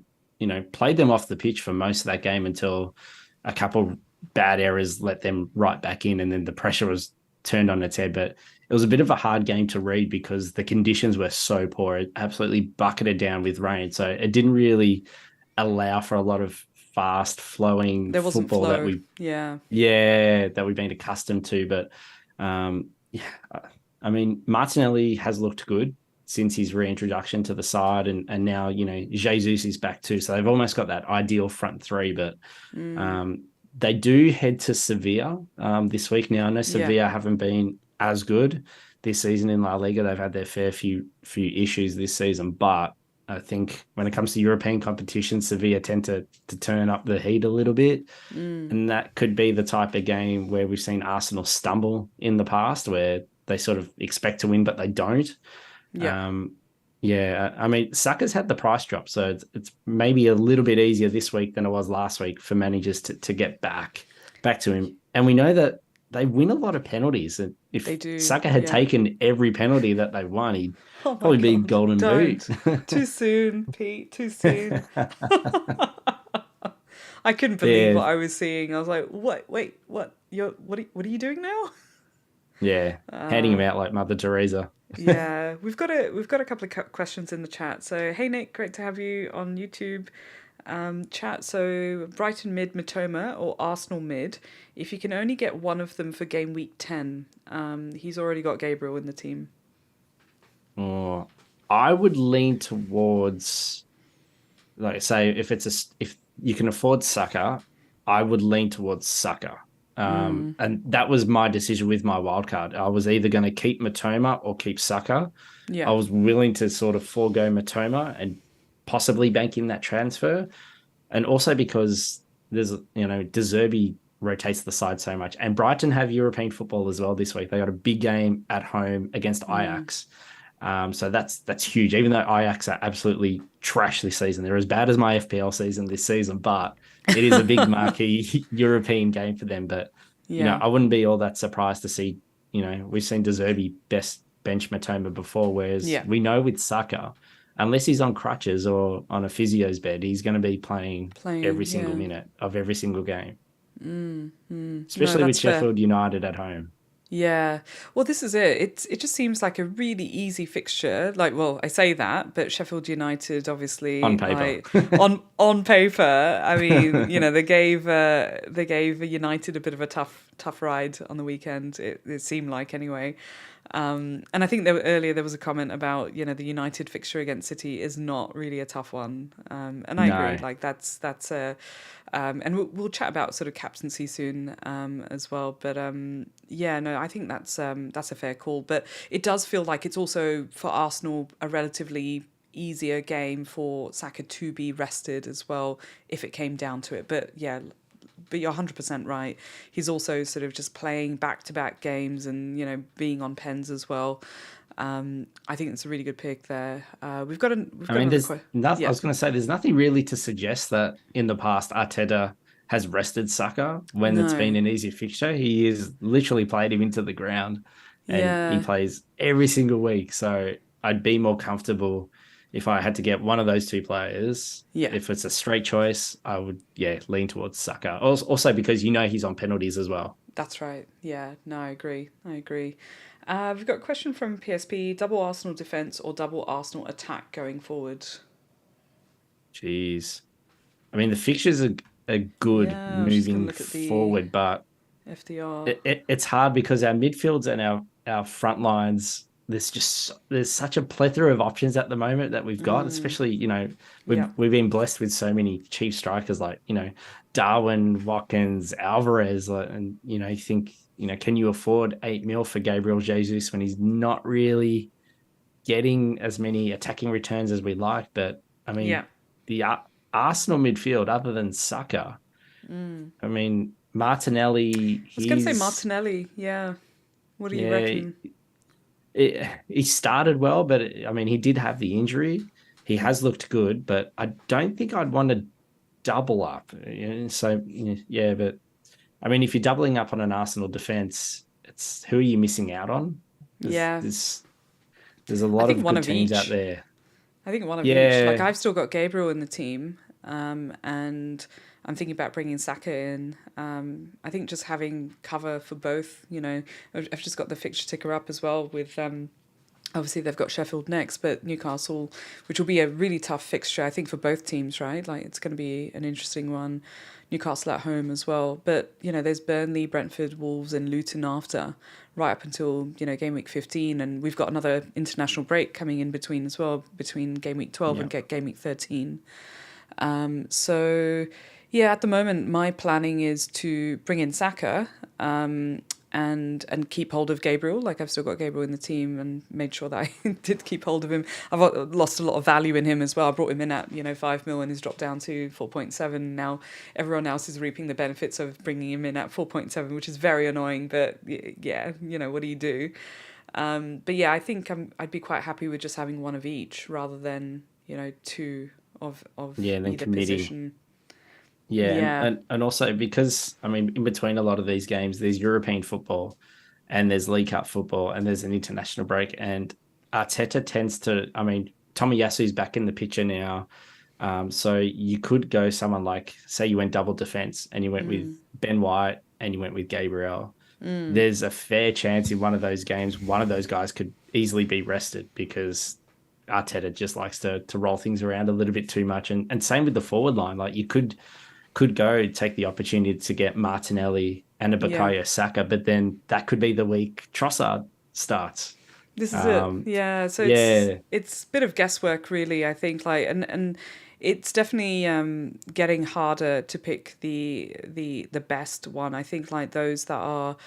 played them off the pitch for most of that game until a couple bad errors let them right back in. And then the pressure was turned on its head. But it was a bit of a hard game to read because the conditions were so poor. It absolutely bucketed down with rain. So it didn't really allow for a lot of fast flowing There wasn't football flow. Yeah. that we've been accustomed to. But yeah, I mean, Martinelli has looked good since his reintroduction to the side, and now, you know, Jesus is back too. So they've almost got that ideal front three. But they do head to Sevilla this week. Now, I know Sevilla haven't been as good this season in La Liga. They've had their fair few issues this season, but I think when it comes to European competition, Sevilla tend to turn up the heat a little bit. And that could be the type of game where we've seen Arsenal stumble in the past, where they sort of expect to win, but they don't. Yeah. I mean, Saka's had the price drop, so it's maybe a little bit easier this week than it was last week for managers to get back to him. And we know that they win a lot of penalties. And if They do, Saka had taken every penalty that they won, he'd probably be golden boot. Too soon, Pete. Too soon. I couldn't believe what I was seeing. I was like, "What? Wait, what? What are you doing now?" Yeah, handing him out like Mother Teresa. Yeah, we've got a couple of questions in the chat. So, hey Nick, great to have you on YouTube chat. So, Brighton mid Matoma or Arsenal mid? If you can only get one of them for game week 10, he's already got Gabriel in the team. Oh, I would lean towards, like, say, if you can afford Saka, I would lean towards Saka. And that was my decision with my wildcard. I was either going to keep Matoma or keep Saka. Yeah. I was willing to sort of forego Matoma and possibly bank in that transfer. And also because there's, you know, De Zerbi rotates the side so much. And Brighton have European football as well this week. They got a big game at home against Ajax. So that's huge. Even though Ajax are absolutely trash this season, they're as bad as my FPL season this season, but it is a big marquee European game for them. But you know, I wouldn't be all that surprised to see, you know, we've seen De Zerbi best bench Matoma before, whereas we know with Saka, unless he's on crutches or on a physio's bed, he's going to be playing every single minute of every single game. Especially with Sheffield United at home. Yeah. Well, this is it. It just seems like a really easy fixture. Like, well, I say that, but Sheffield United, obviously, on paper, on paper, I mean, you know, they gave United a bit of a tough ride on the weekend. It seemed like, anyway. And I think earlier there was a comment about, you know, the United fixture against City is not really a tough one. And I agree. Like that's and we'll chat about sort of captaincy soon as well. But I think that's a fair call. But it does feel like it's also for Arsenal a relatively easier game for Saka to be rested as well if it came down to it. But yeah. But you're 100% right. He's also sort of just playing back-to-back games and, you know, being on pens as well. I think it's a really good pick there. I was going to say there's nothing really to suggest that in the past Arteta has rested Saka when it's been an easy fixture. He has literally played him into the ground, and he plays every single week. So I'd be more comfortable if I had to get one of those two players. If it's a straight choice, I would lean towards Saka. Also because, you know, he's on penalties as well. That's right. Yeah, no, I agree. We've got a question from PSP. Double Arsenal defence or double Arsenal attack going forward? Jeez. I mean, the fixtures are good moving forward, but FDR. It's hard because our midfields and our front lines, there's such a plethora of options at the moment that we've got, especially, you know, we've been blessed with so many cheap strikers like, you know, Darwin, Watkins, Alvarez, and, you know, you think, you know, can you afford 8 mil for Gabriel Jesus when he's not really getting as many attacking returns as we like? But I mean, the Arsenal midfield, other than Saka, I mean, Martinelli. I was going to say Martinelli. Yeah. What do you reckon? He started well, but I mean, he did have the injury. He has looked good, but I don't think I'd want to double up. So, but I mean, if you're doubling up on an Arsenal defense, it's who are you missing out on? There's a lot of good teams out there. I think one of each. Like, I've still got Gabriel in the team, and I'm thinking about bringing Saka in. I think just having cover for both, I've just got the fixture ticker up as well with obviously they've got Sheffield next, but Newcastle, which will be a really tough fixture, I think, for both teams, right? Like, it's going to be an interesting one. Newcastle at home as well. But, there's Burnley, Brentford, Wolves and Luton after, right up until, game week 15. And we've got another international break coming in between as well, between game week 12 and game week 13. So, yeah, at the moment, my planning is to bring in Saka, and keep hold of Gabriel. Like, I've still got Gabriel in the team and made sure that I did keep hold of him. I've lost a lot of value in him as well. I brought him in at 5 mil and he's dropped down to 4.7. Now everyone else is reaping the benefits of bringing him in at 4.7, which is very annoying. But yeah, what do you do? But yeah, I think I'd be quite happy with just having one of each rather than two of either position. Yeah. And also because, in between a lot of these games, there's European football and there's League Cup football and there's an international break. And Arteta tends to, Tomiyasu's back in the picture now. So you could go someone like, say you went double defense and you went with Ben White and you went with Gabriel. There's a fair chance in one of those games, one of those guys could easily be rested because Arteta just likes to roll things around a little bit too much. And same with the forward line. Like, you could go take the opportunity to get Martinelli and a Bukayo Saka, but then that could be the week Trossard starts. This is it. Yeah. So it's a bit of guesswork, really, I think. Like, and it's definitely getting harder to pick the best one. I think, like, those that are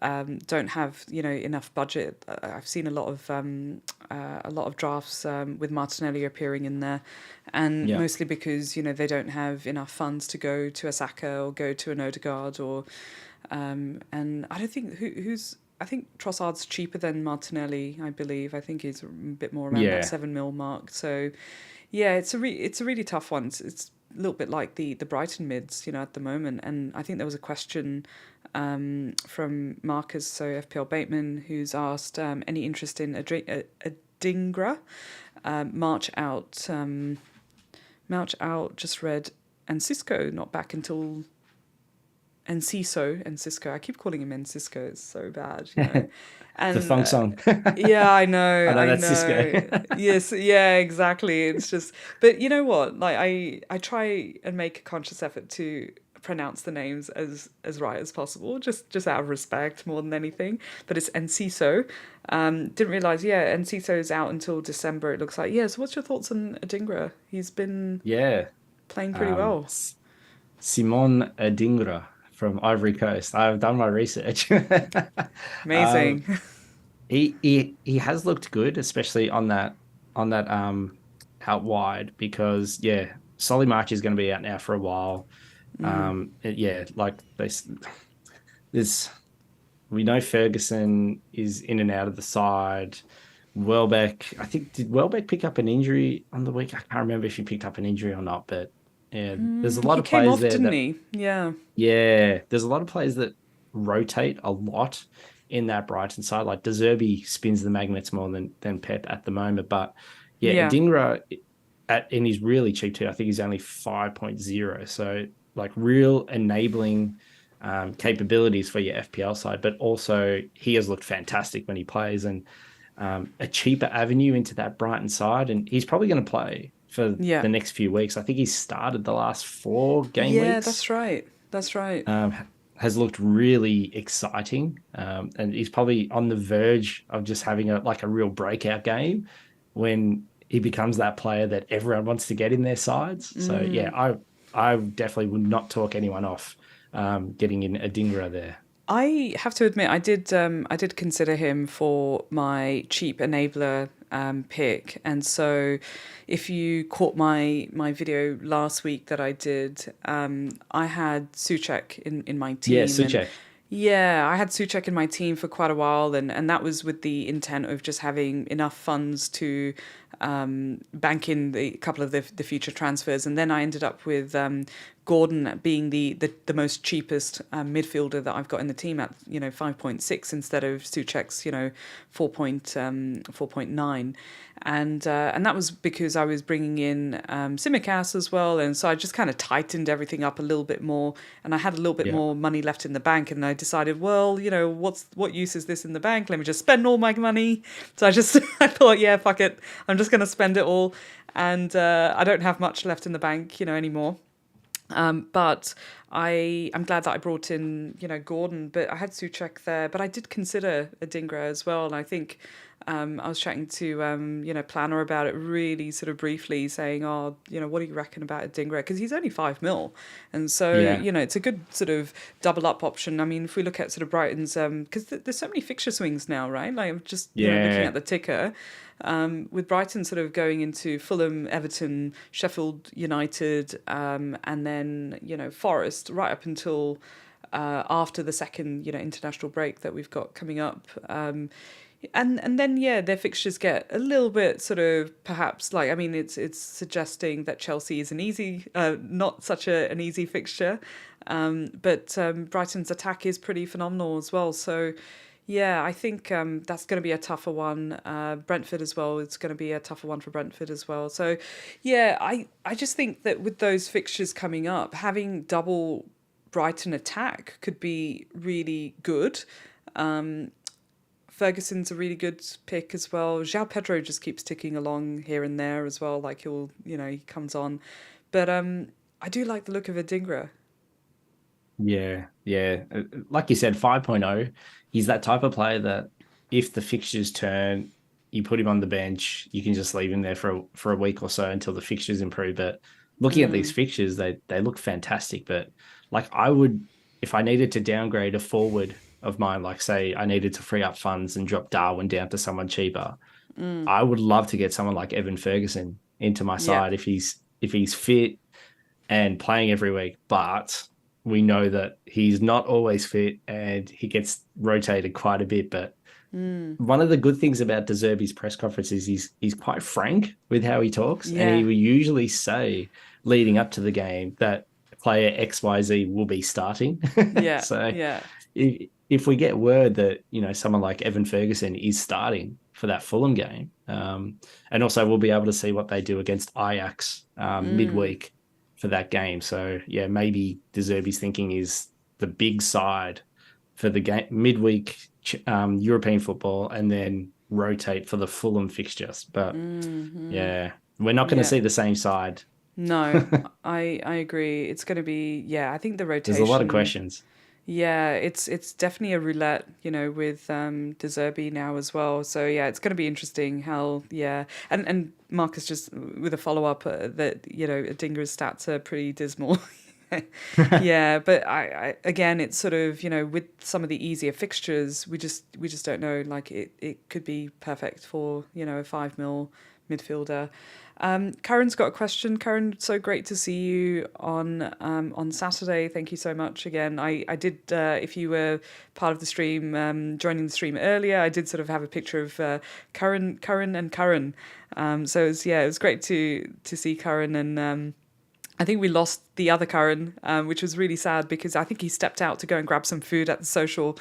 don't have enough budget. I've seen a lot of drafts with Martinelli appearing in there, and mostly because they don't have enough funds to go to a Saka or go to an Odegaard or and I don't think I think Trossard's cheaper than Martinelli. I believe I think he's a bit more around that 7 mil mark. So yeah, it's a really tough one. It's a little bit like the Brighton mids, at the moment. And I think there was a question from Marcus, so FPL Bateman, who's asked any interest in Adingra. March out. Just read, and Cisco not back until. And Cisco. I keep calling him Cisco. It's so bad. And the funk song. Yeah, I know. I know that's Cisco. Yes, yeah, exactly. It's just, but you know what? Like, I try and make a conscious effort to pronounce the names as right as possible, just out of respect more than anything. But it's Enciso. Didn't realize. Yeah, Enciso's out until December. It looks like. Yeah. So, what's your thoughts on Adingra? He's been playing pretty well. Simon Adingra from Ivory Coast. I've done my research. Amazing. He has looked good, especially on that out wide, because Solly March is going to be out now for a while. We know Ferguson is in and out of the side. Welbeck, I think, did Welbeck pick up an injury on the week? I can't remember if he picked up an injury or not, but yeah, there's a lot of players came off, there. Didn't he? Yeah. Yeah, there's a lot of players that rotate a lot in that Brighton side. Like, De Zerbi spins the magnets more than Pep at the moment. But Adingra, and he's really cheap too. I think he's only 5.0. So, like, real enabling capabilities for your FPL side. But also, he has looked fantastic when he plays, and a cheaper avenue into that Brighton side. And he's probably going to play for the next few weeks. I think he's started the last 4 game weeks. Yeah, that's right. Has looked really exciting. And he's probably on the verge of just having a real breakout game when he becomes that player that everyone wants to get in their sides. So yeah, I definitely would not talk anyone off getting in Adingra there. I have to admit, I did consider him for my cheap enabler pick, and so if you caught my video last week that I did, I had Souček in my team. Yeah, Souček. I had Souček in my team for quite a while, and that was with the intent of just having enough funds to bank in a couple of the future transfers. And then I ended up with Gordon being the most cheapest midfielder that I've got in the team at 5.6 instead of Souček's 4.9, and that was because I was bringing in Tsimikas as well, and so I just kind of tightened everything up a little bit more, and I had a little bit more money left in the bank, and I decided, well, what use is this in the bank? Let me just spend all my money. So I thought, yeah, fuck it, I'm just going to spend it all, and I don't have much left in the bank, anymore. But I'm glad that I brought in, Gordon, but I had Souček there, but I did consider Adingra as well. And I think I was chatting to, Planner about it really sort of briefly, saying, what do you reckon about Adingra? Because he's only 5 mil. And so, it's a good sort of double up option. I mean, if we look at sort of Brighton's, because there's so many fixture swings now, right? Like I'm just looking at the ticker. With Brighton sort of going into Fulham, Everton, Sheffield United, and then, Forest right up until after the second, international break that we've got coming up. And then, their fixtures get a little bit sort of perhaps like, I mean, it's suggesting that Chelsea is an easy, not such an easy fixture. But Brighton's attack is pretty phenomenal as well. So, yeah, I think that's going to be a tougher one. Brentford as well, it's going to be a tougher one for Brentford as well. So, yeah, I just think that with those fixtures coming up, having double Brighton attack could be really good. Ferguson's a really good pick as well. João Pedro just keeps ticking along here and there as well. Like he comes on. But I do like the look of Adingra. Yeah. Like you said, 5.0, he's that type of player that if the fixtures turn, you put him on the bench, you can just leave him there for a week or so until the fixtures improve. But looking at these fixtures, they look fantastic. But like I would, if I needed to downgrade a forward of mine, like say I needed to free up funds and drop Darwin down to someone cheaper, I would love to get someone like Evan Ferguson into my side if he's fit and playing every week. But we know that he's not always fit and he gets rotated quite a bit. But one of the good things about De Zerbi's press conference is he's quite frank with how he talks. And he will usually say leading up to the game that player XYZ will be starting. If we get word that, someone like Evan Ferguson is starting for that Fulham game, and also we'll be able to see what they do against Ajax midweek for that game. So, maybe De Zerbi's thinking is the big side for the game midweek European football and then rotate for the Fulham fixtures. But, we're not going to see the same side. No, I agree. It's going to be, I think the rotation. There's a lot of questions. Yeah, it's definitely a roulette, with De Zerbi now as well. So it's going to be interesting how and Marcus just with a follow up that Adingra's stats are pretty dismal. But I again, it's sort of with some of the easier fixtures, we just don't know. Like it could be perfect for a 5 mil midfielder. Karen's got a question. Karen, so great to see you on Saturday. Thank you so much again. I did, if you were part of the stream, joining the stream earlier, I did sort of have a picture of Karen and Karen. So it was great to see Karen, and I think we lost the other Karen, which was really sad because I think he stepped out to go and grab some food at the social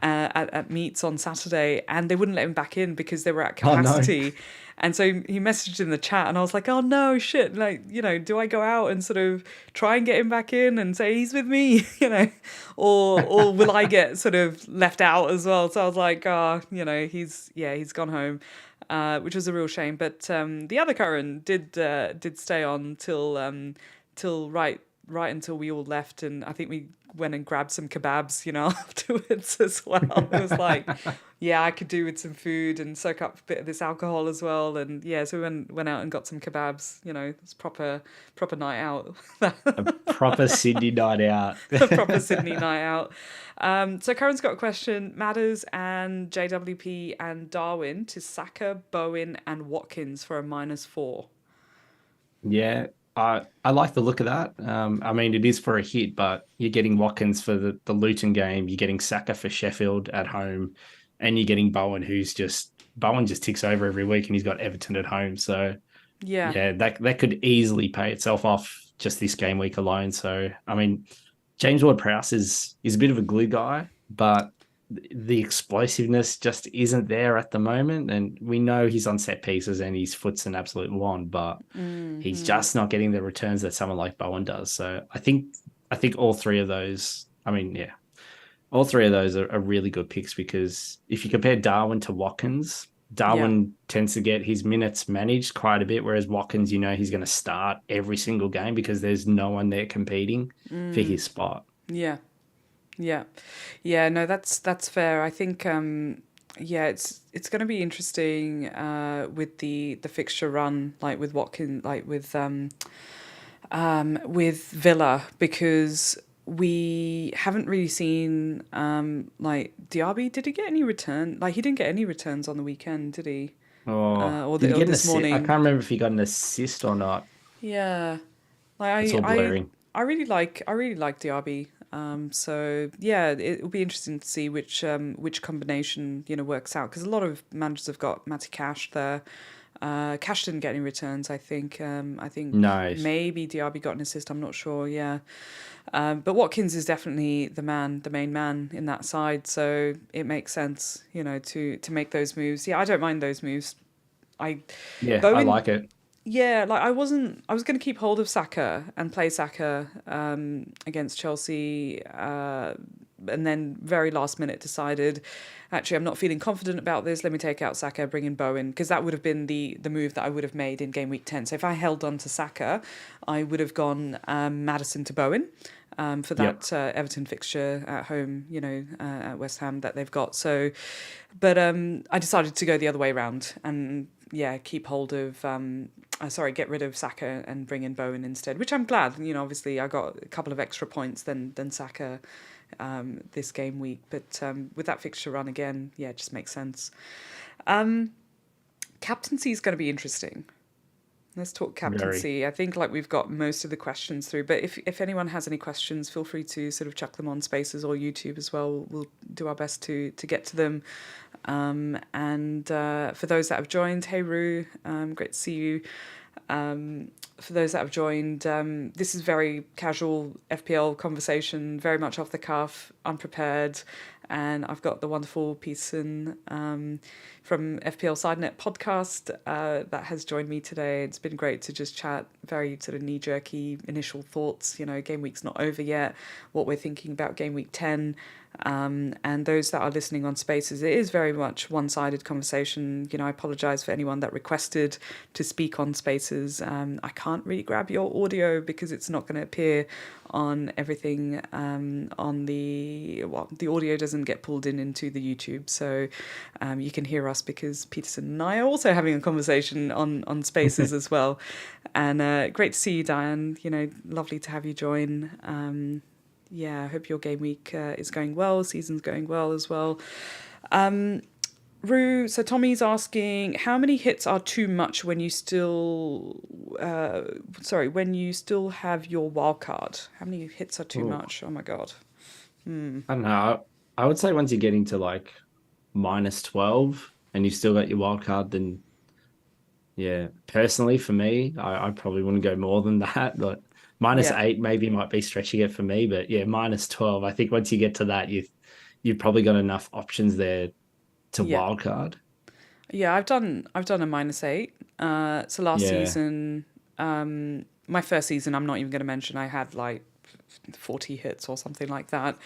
at Meets on Saturday, and they wouldn't let him back in because they were at capacity. Oh, no. And so he messaged in the chat, and I was like, oh no, shit, like, do I go out and sort of try and get him back in and say he's with me, or will I get sort of left out as well? So I was like, he's gone home, which was a real shame. But the other Karen did stay on till right until we all left, and I think we went and grabbed some kebabs, afterwards as well. It was like, I could do with some food and soak up a bit of this alcohol as well. And so we went out and got some kebabs. It's proper night out. A proper Sydney night out. A proper Sydney night out. So Karen's got a question. Matters and JWP and Darwin to Saka, Bowen and Watkins for a -4. Yeah. I like the look of that. I mean, it is for a hit, but you're getting Watkins for the Luton game. You're getting Saka for Sheffield at home, and you're getting Bowen, Bowen just ticks over every week, and he's got Everton at home. So that could easily pay itself off just this game week alone. So I mean, James Ward-Prowse is a bit of a glue guy, but the explosiveness just isn't there at the moment. And we know he's on set pieces and his foot's an absolute wand, but he's just not getting the returns that someone like Bowen does. So I think all three of those, I mean, yeah, all three of those are really good picks, because if you compare Darwin to Watkins, Yeah. Darwin tends to get his minutes managed quite a bit, whereas Watkins, he's going to start every single game because there's no one there competing for his spot. Yeah. Yeah. Yeah, no, that's fair. I think yeah, it's going to be interesting with the fixture run, like with Watkins, like with Villa, because we haven't really seen like Diaby. Did he get any return? Like he didn't get any returns on the weekend, did he? Oh, Or did he get an this assist? I morning? can't remember if he got an assist or not. Yeah, It's like all blurring. I really like Diaby. So yeah, it will be interesting to see which combination works out, because a lot of managers have got Matty Cash there. Cash didn't get any returns. I think No. maybe Diaby got an assist. I'm not sure. Yeah, but Watkins is definitely the main man in that side. So it makes sense, to make those moves. Yeah, I don't mind those moves. I Yeah, I Bowen. like it. Yeah, like I was going to keep hold of Saka and play Saka against Chelsea, and then very last minute decided, actually I'm not feeling confident about this. Let me take out Saka, bring in Bowen, because that would have been the move that I would have made in game week 10. So if I held on to Saka, I would have gone Maddison to Bowen. For that Everton fixture at home, at West Ham that they've got. So, but I decided to go the other way around and keep hold of get rid of Saka and bring in Bowen instead, which I'm glad. Obviously I got a couple of extra points than Saka this game week, but with that fixture run again, it just makes sense. Captaincy is going to be interesting. Let's talk captaincy. Very. I think like we've got most of the questions through, but if anyone has any questions, feel free to sort of chuck them on Spaces or YouTube as well. We'll do our best to get to them. And for those that have joined, hey Roo, great to see you. For those that have joined, this is very casual FPL conversation, very much off the cuff, unprepared. And I've got the wonderful Peterson from FPL SideNet Podcast that has joined me today. It's been great to just chat, very sort of knee-jerky initial thoughts. Game week's not over yet, what we're thinking about game week 10. And those that are listening on Spaces, it is very much one-sided conversation. I apologise for anyone that requested to speak on Spaces. I can't really grab your audio because it's not going to appear on everything on the audio doesn't get pulled into the YouTube, so you can hear us because Peterson and I are also having a conversation on Spaces as well. And great to see you, Diane. Lovely to have you join. I hope your game week is going well, season's going well as well. Rue, so Tommy's asking, how many hits are too much when you still have your wild card? How many hits are too much? Oh my god. I don't know. I would say once you get into like -12 and you've still got your wild card, then personally for me, I probably wouldn't go more than that. But -8 maybe might be stretching it for me. But -12. I think once you get to that, you've probably got enough options there to wildcard. Yeah, I've done a -8. So last season, my first season, I'm not even going to mention, I had like 40 hits or something like that.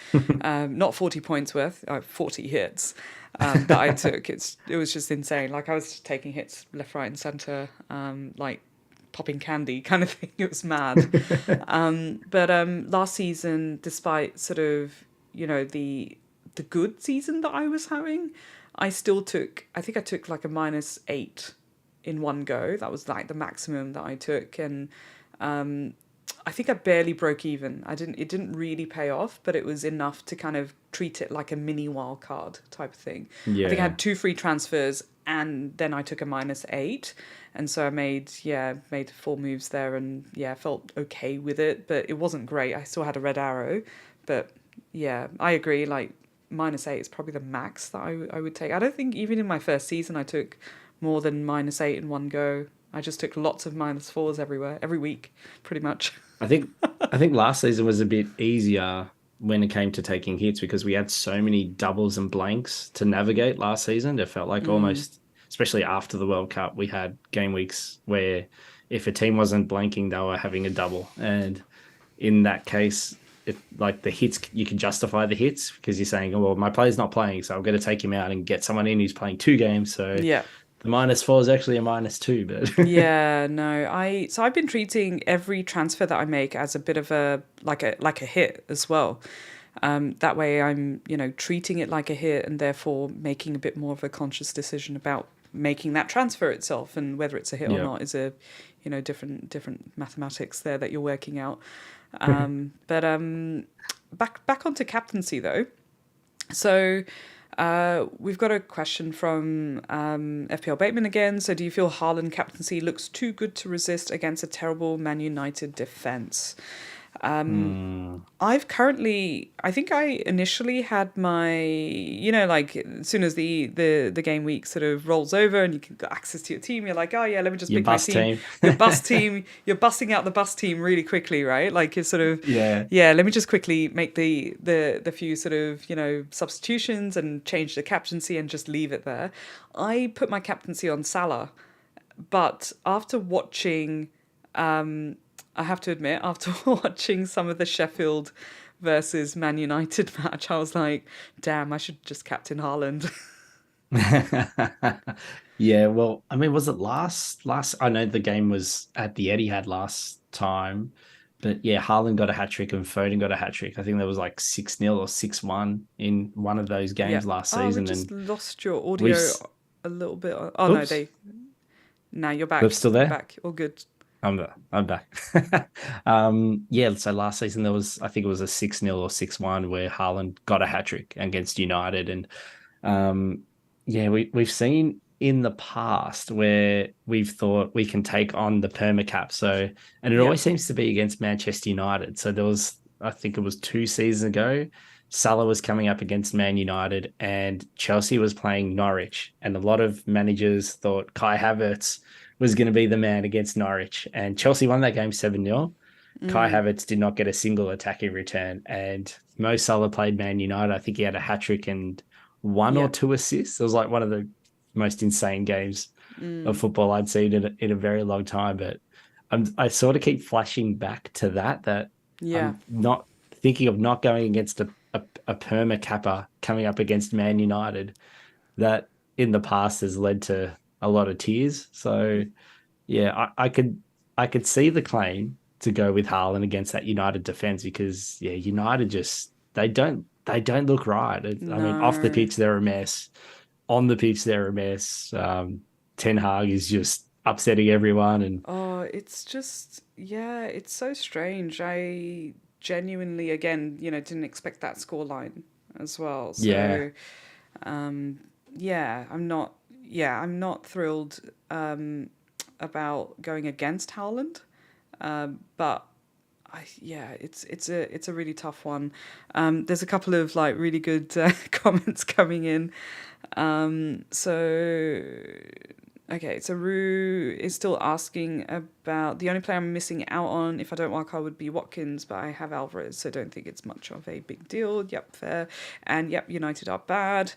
Not 40 points worth, 40 hits that I took. It was just insane. Like I was just taking hits left, right, and centre, like popping candy kind of thing. It was mad. But last season, despite sort of the good season that I was having, I think I took like a -8 in one go. That was like the maximum that I took. And I think I barely broke even. It didn't really pay off, but it was enough to kind of treat it like a mini wild card type of thing. Yeah. I think I had 2 free transfers and then I took a -8. And so I made 4 moves there and felt okay with it, but it wasn't great. I still had a red arrow, but I agree. Like -8 is probably the max that I would take. I don't think even in my first season I took more than -8 in one go. I just took lots of -4s everywhere, every week, pretty much. I think last season was a bit easier when it came to taking hits because we had so many doubles and blanks to navigate last season. It felt like almost, especially after the World Cup, we had game weeks where if a team wasn't blanking, they were having a double. And in that case, like the hits, you can justify the hits because you're saying, oh, well, my player's not playing, so I'm going to take him out and get someone in who's playing 2 games. So Yeah. the -4 is actually a -2, but Yeah, no. I've been treating every transfer that I make as a bit of a like a hit as well. That way I'm, treating it like a hit and therefore making a bit more of a conscious decision about making that transfer itself, and whether it's a hit or Yeah. not is a, different mathematics there that you're working out. But back onto captaincy though. So we've got a question from FPL Bateman again. So do you feel Haaland captaincy looks too good to resist against a terrible Man United defence? I think I initially had my, like as soon as the game week sort of rolls over and you can get access to your team, you're like, oh yeah, let me just pick my team. Your bus team, you're bussing out the bus team really quickly, right? Like you're sort of, let me just quickly make the few sort of, substitutions and change the captaincy and just leave it there. I put my captaincy on Salah, but after watching, I have to admit, after watching some of the Sheffield versus Man United match, I was like, damn, I should just captain Haaland. Yeah, well, I mean, was it last? I know the game was at the Etihad last time, but yeah, Haaland got a hat-trick and Foden got a hat-trick. I think there was like 6-0 or 6-1 in one of those games last season. We just lost your audio a little bit. Oops. No, you're back. We're still there? You're back. All good. I'm back. So last season there was, I think it was a 6-0 or 6-1 where Haaland got a hat-trick against United. And we've seen in the past where we've thought we can take on the permacap. So, and it always seems to be against Manchester United. So there was, I think it was 2 seasons ago, Salah was coming up against Man United and Chelsea was playing Norwich. And a lot of managers thought Kai Havertz was going to be the man against Norwich. And Chelsea won that game 7-0. Kai Havertz did not get a single attacking return. And Mo Salah played Man United. I think he had a hat-trick and 1 or 2 assists. It was like one of the most insane games of football I'd seen in a very long time. But I sort of keep flashing back to that I'm not thinking of not going against a perma capper coming up against Man United that in the past has led to a lot of tears. So yeah, I could see the claim to go with Haaland against that United defense because United just they don't look right. No. I mean, off the pitch they're a mess. On the pitch they're a mess. Ten Hag is just upsetting everyone, and it's just it's so strange. I genuinely again didn't expect that scoreline as well. So I'm not thrilled about going against Haaland, but it's a really tough one. There's a couple of like really good comments coming in. So Rue is still asking about the only player I'm missing out on if I don't wildcard would be Watkins, but I have Alvarez, so don't think it's much of a big deal. Yep, fair. And yep, United are bad.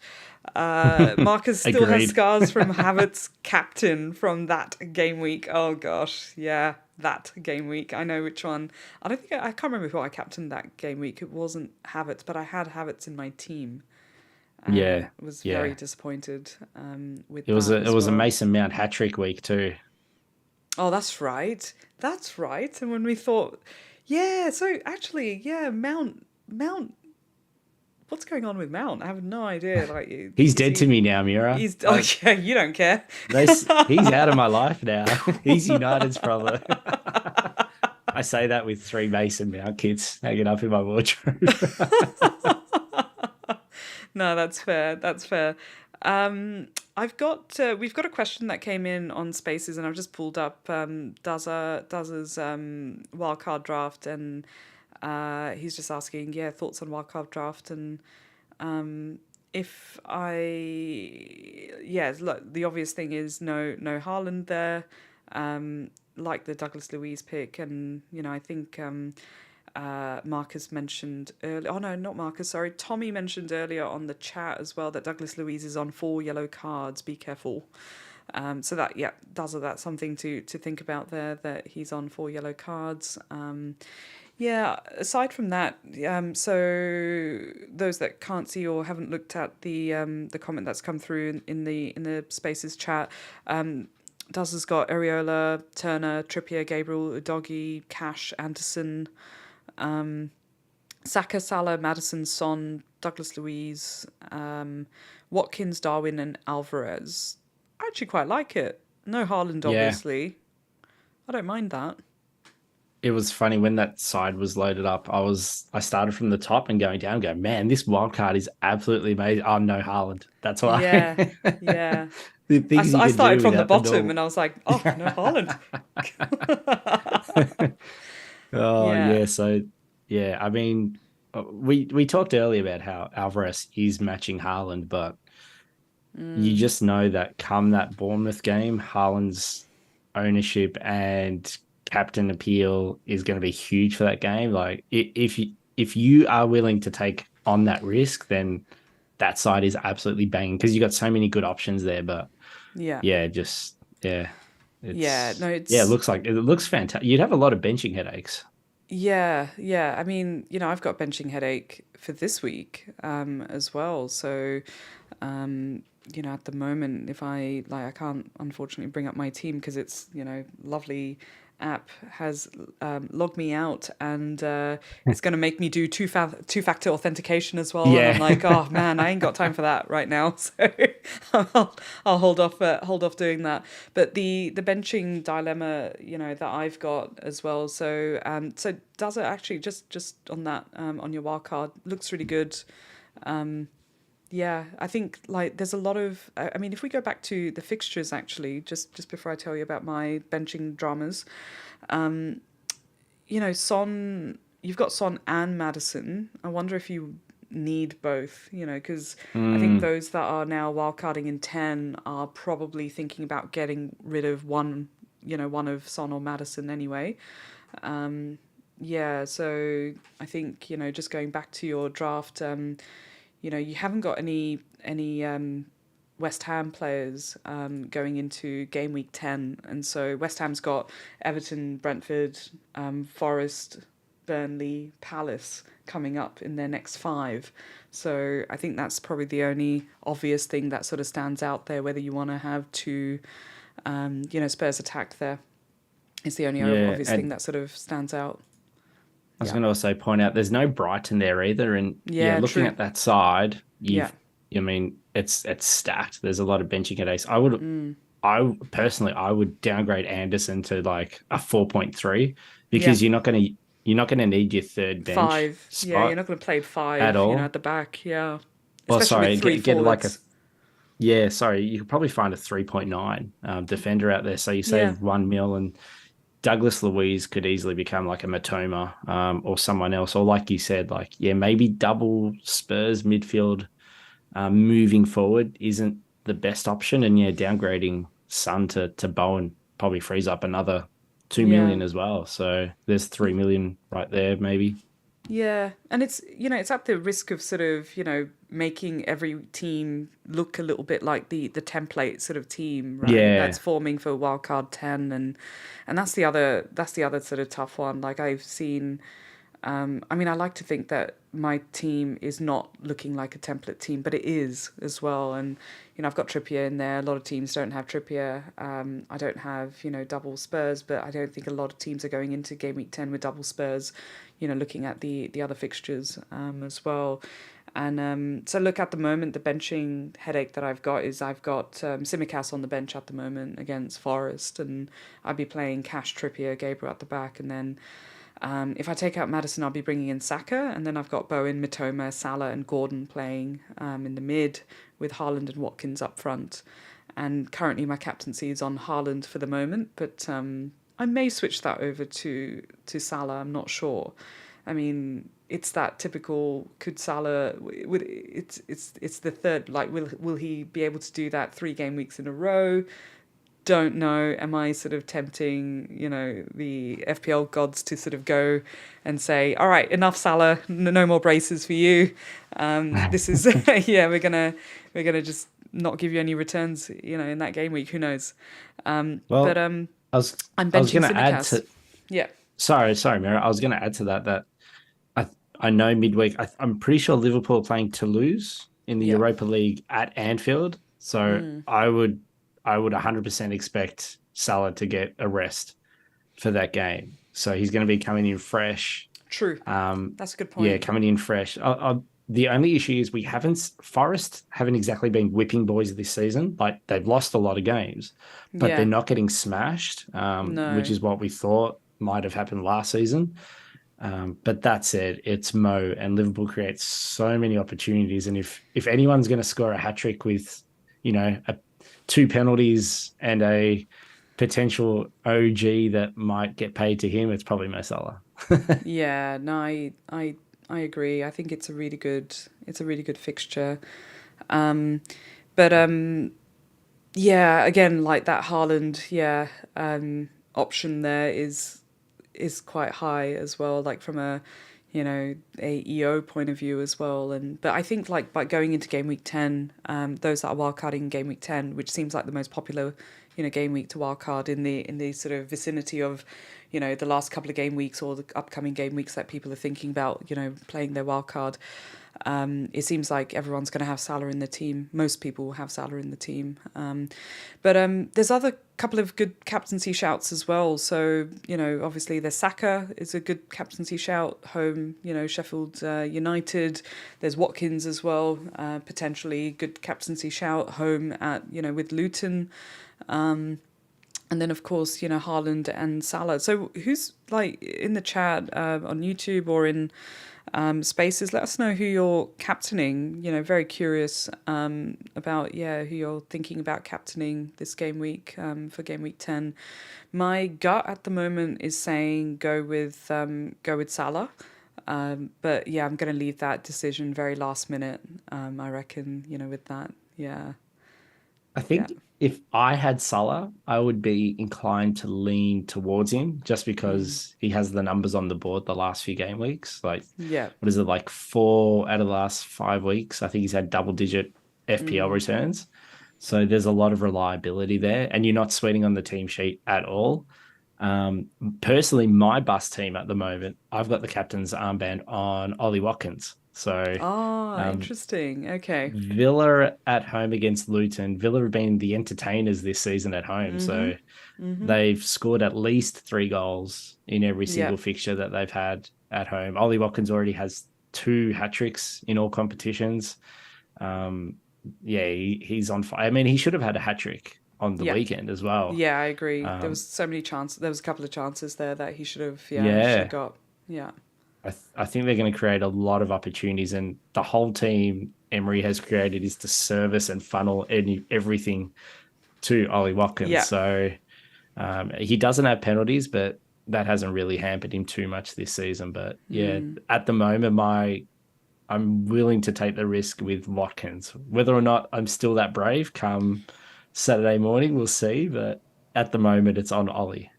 Marcus still has scars from Havertz captain from that game week. Oh gosh, yeah, that game week. I know which one. I can't remember who I captained that game week. It wasn't Havertz, but I had Havertz in my team. Was very disappointed with it. It was a Mason Mount hat-trick week too. Oh, that's right. And when we thought, so actually, Mount. What's going on with Mount? I have no idea. Like he's dead to me now, Meera. You don't care. He's out of my life now. He's United's problem. I say that with 3 Mason Mount kits hanging up in my wardrobe. No, that's fair. We've got a question that came in on Spaces, and I've just pulled up Daz's wildcard draft, and he's just asking, thoughts on wildcard draft, and look, the obvious thing is no Haaland there. Like the Douglas Luiz pick, and I think Marcus mentioned earlier. Oh no, not Marcus. Sorry, Tommy mentioned earlier on the chat as well that Douglas Luiz is on 4 yellow cards. Be careful. So that's something to think about there. That he's on 4 yellow cards. Yeah. Aside from that, so those that can't see or haven't looked at the comment that's come through in the Spaces chat, Daz has got Areola, Turner, Trippier, Gabriel, Udogi, Cash, Anderson, Saka, Salah, Maddison, Son, Douglas Luiz, Watkins, Darwin, and Alvarez. I actually quite like it. No Haaland, Yeah. obviously. I don't mind that. It was funny when that side was loaded up. I started from the top and going down, going, man, this wild card is absolutely amazing. Oh no, Haaland. That's why. Yeah, yeah. The things you I could started do from the without the bottom normal. and I was like, oh, no Haaland. Oh Yeah. yeah, so yeah, I mean, we talked earlier about how Alvarez is matching Haaland, but you just know that come that Bournemouth game, Haaland's ownership and captain appeal is going to be huge for that game. Like if you are willing to take on that risk, then that side is absolutely banging because you got so many good options there. But Yeah. yeah, just yeah, Yeah. No, it it's. looks fantastic. You'd have a lot of benching headaches. Yeah, yeah. I mean, I've got benching headache for this week as well. So, at the moment, if I can't unfortunately bring up my team because it's, lovely app has logged me out and it's going to make me do two-factor authentication as well. And I'm like, Yeah. oh man, I ain't got time for that right now. So I'll hold off doing that. But the benching dilemma, that I've got as well. So so does it actually just on that on your wild card looks really good. Yeah, I think like there's a lot of. I mean, if we go back to the fixtures, actually, just before I tell you about my benching dramas, Son, you've got Son and Madison. I wonder if you need both, because I think Mm, those that are now wildcarding in 10 are probably thinking about getting rid of one of Son or Madison anyway. Yeah, so I think, just going back to your draft, you haven't got any West Ham players going into game week 10, and so West Ham's got Everton, Brentford, Forest, Burnley, Palace coming up in their next 5. So I think that's probably the only obvious thing that sort of stands out there. Whether you want to have two, Spurs attack there is the only yeah, obvious thing and that sort of stands out. I was Yeah. going to also point out there's no Brighton there either. And yeah, Yeah. looking True. at that side, Yeah. I mean, it's stacked. There's a lot of benching headaches. I personally, I would downgrade Anderson to like a 4.3 Yeah. because you're not going to need your third bench 5. Yeah, you're spot not going to play at 5, all. at the back. Yeah. Well, Especially with sorry, three get like a, forwards. yeah, sorry, you could probably find a 3.9 defender out there. So you Yeah. save 1 mil and Douglas Luiz could easily become like a Matoma or someone else. Or like you said, like, yeah, maybe double Spurs midfield moving forward isn't the best option. And yeah, downgrading Son to Bowen probably frees up another 2 Yeah. million as well. So there's 3 million right there, maybe. Yeah, and it's at the risk of sort of making every team look a little bit like the template sort of team, right? That's Yeah. forming for wildcard 10, and that's the other sort of tough one. Like I've seen, I mean, I like to think that my team is not looking like a template team, but it is as well. And I've got Trippier in there. A lot of teams don't have Trippier. I don't have double Spurs, but I don't think a lot of teams are going into game week 10 with double Spurs. Looking at the other fixtures as well. And so look, at the moment, the benching headache that I've got is I've got Simicast on the bench at the moment against Forest, and I'll be playing Cash, Trippier, Gabriel at the back, and then if I take out Madison, I'll be bringing in Saka, and then I've got Bowen, Mitoma, Salah, and Gordon playing in the mid with Haaland and Watkins up front. And currently, my captaincy is on Haaland for the moment, but I may switch that over to Salah. I'm not sure. I mean, it's that typical. Could Salah? It's the third. Like, will he be able to do that 3 game weeks in a row? don't know. Am I sort of tempting, the FPL gods to sort of go and say, all right, enough Salah, no more braces for you. This is, yeah, we're gonna just not give you any returns, in that game week. Who knows? But Well, I was I'm I was benching going to add Simicast. to Yeah, sorry, Meera. I was going to add to that I I know midweek. I'm pretty sure Liverpool are playing Toulouse in the yeah, Europa League at Anfield. So I would 100% expect Salah to get a rest for that game. So he's going to be coming in fresh. true. Um, That's a good yeah, point. coming in fresh. The only issue is Forest haven't exactly been whipping boys this season. Like they've lost a lot of games, but they're Yeah, not getting smashed, which no. is what we thought might have happened last season. But that said, it's Mo and Liverpool creates so many opportunities. And if anyone's going to score a hat trick with, two penalties and a potential OG that might get paid to him, it's probably Mo Salah. Yeah, no, I agree. I think it's a really good fixture. Um, but yeah, again, like that Haaland, yeah, option there is quite high as well, like from a EO point of view as well. And but I think like by going into game week 10, those that are wildcarding game week 10, which seems like the most popular, game week to wildcard in the sort of vicinity of, the last couple of game weeks or the upcoming game weeks that people are thinking about, playing their wildcard. It seems like everyone's going to have Salah in the team. Most people will have Salah in the team. But there's other couple of good captaincy shouts as well. So, obviously there's Saka is a good captaincy shout home, Sheffield United. There's Watkins as well, potentially good captaincy shout home at, with Luton. And then, of course, Haaland and Salah. So who's like in the chat on YouTube or in spaces, let us know who you're captaining. Very curious about, who you're thinking about captaining this game week for game week 10. My gut at the moment is saying go with Salah. But yeah, I'm going to leave that decision very last minute. I reckon, with that. Yeah. I Yeah. think if I had Salah, I would be inclined to lean towards him just because he has the numbers on the board the last few game weeks. Like, Yeah. what is it, like 4 out of the last 5 weeks? I think he's had double digit FPL returns. So there's a lot of reliability there, and you're not sweating on the team sheet at all. Personally, my bus team at the moment, I've got the captain's armband on Ollie Watkins. So Ah, um, interesting. Okay. Villa at home against Luton. Villa have been the entertainers this season at home. So they've scored at least 3 goals in every Yeah. single fixture that they've had at home. Ollie Watkins already has 2 hat tricks in all competitions. Yeah, he's on fire. I mean, he should have had a hat trick on the Yeah. weekend as well. Yeah, I agree. There Um, was so many chances. There was a couple of chances there that he should have yeah, got. Yeah. I think they're going to create a lot of opportunities, and the whole team Emery has created is to service and funnel everything to Ollie Watkins. Yeah. So he doesn't have penalties, but that hasn't really hampered him too much this season. But yeah, at the moment, I'm willing to take the risk with Watkins. Whether or not I'm still that brave come Saturday morning, we'll see. But at the moment, it's on Ollie.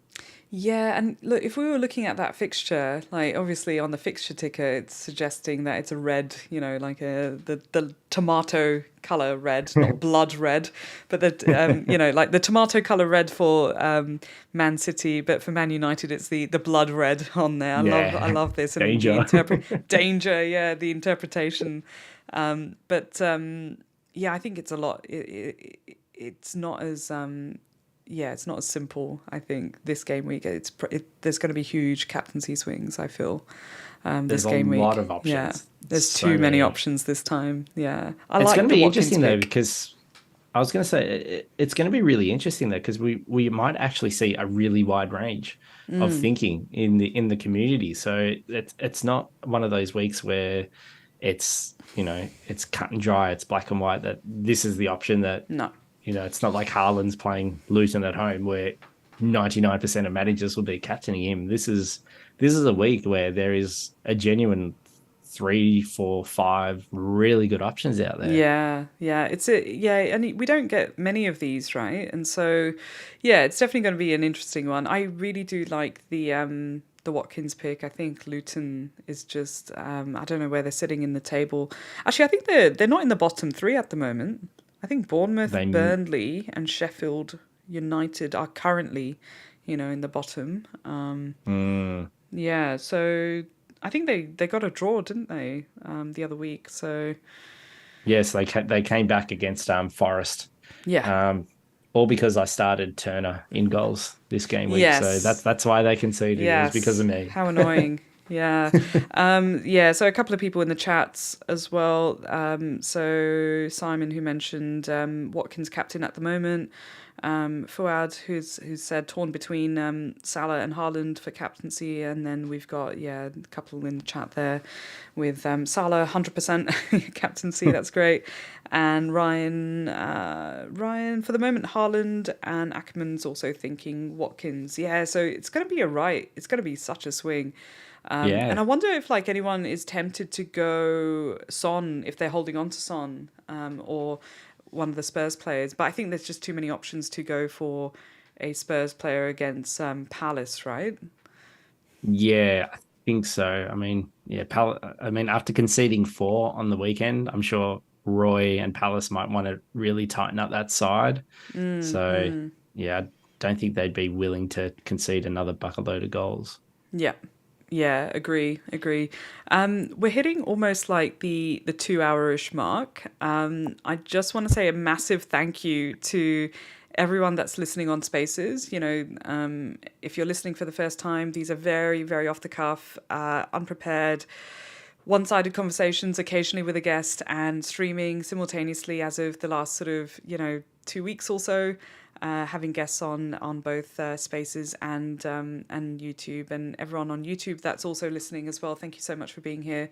Yeah, and look, if we were looking at that fixture, like obviously on the fixture ticker, it's suggesting that it's a red, like the tomato color red, not blood red, but like the tomato color red for Man City, but for Man United, it's the blood red on there. I Yeah, love this and the danger. danger, yeah, the interpretation. But yeah, I think it's a lot. It's not as it's not as simple. I think this game week, there's going to be huge captaincy swings. I feel this There's a game lot week. of Yeah, options. there's So too many many. options this time. Yeah, I It's going like to the be Watkins interesting though, pick. because I was going to say it's going to be really interesting though, because we might actually see a really wide range of thinking in the community. So it's not one of those weeks where it's cut and dry, it's black and white that this is the option that No. it's not like Haaland's playing Luton at home where 99% of managers will be captaining him. This is a week where there is a genuine 3, 4, 5 really good options out there. Yeah, and we don't get many of these, right? And so, yeah, it's definitely going to be an interesting one. I really do like the Watkins pick. I think Luton is just I don't know where they're sitting in the table. Actually, I think they're not in the bottom three at the moment. I think Bournemouth, They Burnley, and Sheffield United are currently, in the bottom. Yeah, so I think they got a draw, didn't they, the other week? So Yes, they came back against Forest, yeah, all because I started Turner in goals this game week. So yes, that's why they conceded. It was because of yes. me. How annoying. Yeah. Yeah, so a couple of people in the chats as well. So Simon, who mentioned Watkins captain at the moment. Fuad, who's said torn between Salah and Haaland for captaincy, and then we've got a couple in the chat there with Salah 100% captaincy. That's great, and Ryan for the moment Haaland, and Ackerman's also thinking Watkins. Yeah, so it's going to be it's going to be such a swing. And Yeah. I wonder if anyone is tempted to go Son if they're holding on to Son, or one of the Spurs players. But I think there's just too many options to go for a Spurs player against Palace, right? Yeah, I think so. I mean, after conceding 4 on the weekend, I'm sure Roy and Palace might want to really tighten up that side. So, yeah, I don't think they'd be willing to concede another bucket load of goals. Yeah. Yeah, agree. We're hitting almost like the 2 hour-ish mark. I just want to say a massive thank you to everyone that's listening on Spaces. If you're listening for the first time, these are very, very off the cuff, unprepared, one-sided conversations, occasionally with a guest, and streaming simultaneously as of the last sort of 2 weeks or so. Having guests on both Spaces and YouTube, and everyone on YouTube that's also listening as well. Thank you so much for being here.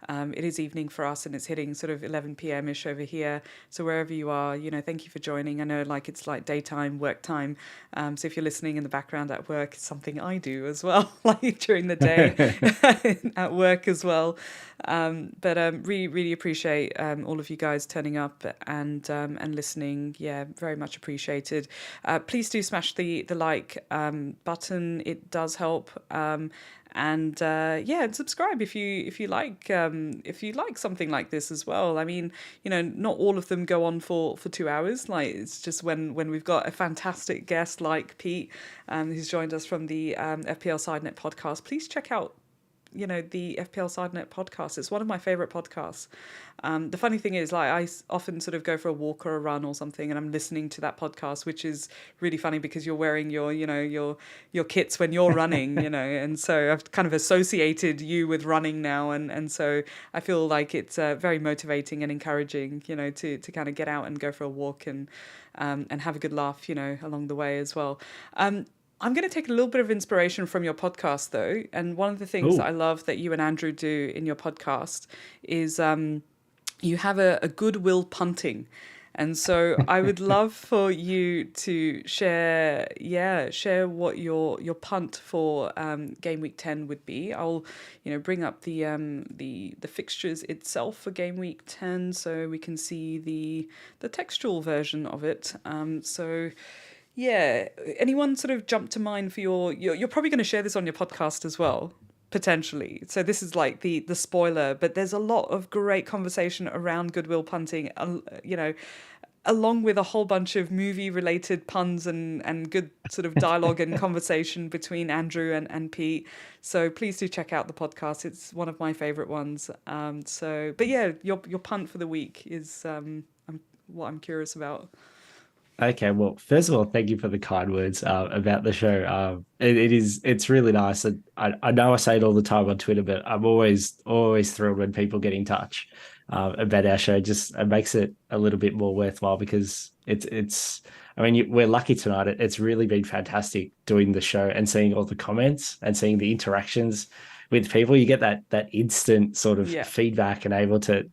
It is evening for us, and it's hitting sort of 11 p.m. ish over here. So wherever you are, thank you for joining. I know it's like daytime, work time. So if you're listening in the background at work, it's something I do as well, like during the day at work as well. But really, really appreciate all of you guys turning up and listening. Yeah, very much appreciated. Please do smash the like button. It does help. And subscribe if you like something like this as well. I mean, not all of them go on for 2 hours. Like, it's just when we've got a fantastic guest like Pete, who's joined us from the FPL SideNet podcast. Please check out the FPL Side Net podcast. It's one of my favorite podcasts. The funny thing is, I often sort of go for a walk or a run or something, and I'm listening to that podcast, which is really funny because you're wearing your kits when you're running, and so I've kind of associated you with running now, and so I feel like it's very motivating and encouraging, to kind of get out and go for a walk and have a good laugh, along the way as well. I'm going to take a little bit of inspiration from your podcast, though. And one of the things that I love that you and Andrew do in your podcast is you have a goodwill punting. And so I would love for you to share what your punt for game week 10 would be. I'll bring up the fixtures itself for game week 10 so we can see the textual version of it. Yeah, anyone sort of jump to mind for you're probably going to share this on your podcast as well, potentially. So this is like the spoiler, but there's a lot of great conversation around goodwill punting, along with a whole bunch of movie related puns and good sort of dialogue and conversation between Andrew and Pete. So please do check out the podcast. It's one of my favorite ones. But yeah, your punt for the week is what I'm curious about. Okay, well, first of all, thank you for the kind words about the show. It's really nice. I know I say it all the time on Twitter, but I'm always thrilled when people get in touch about our show. Just it makes it a little bit more worthwhile because it's. I mean, we're lucky tonight. It's really been fantastic doing the show and seeing all the comments and seeing the interactions with people. You get that instant sort of feedback and able to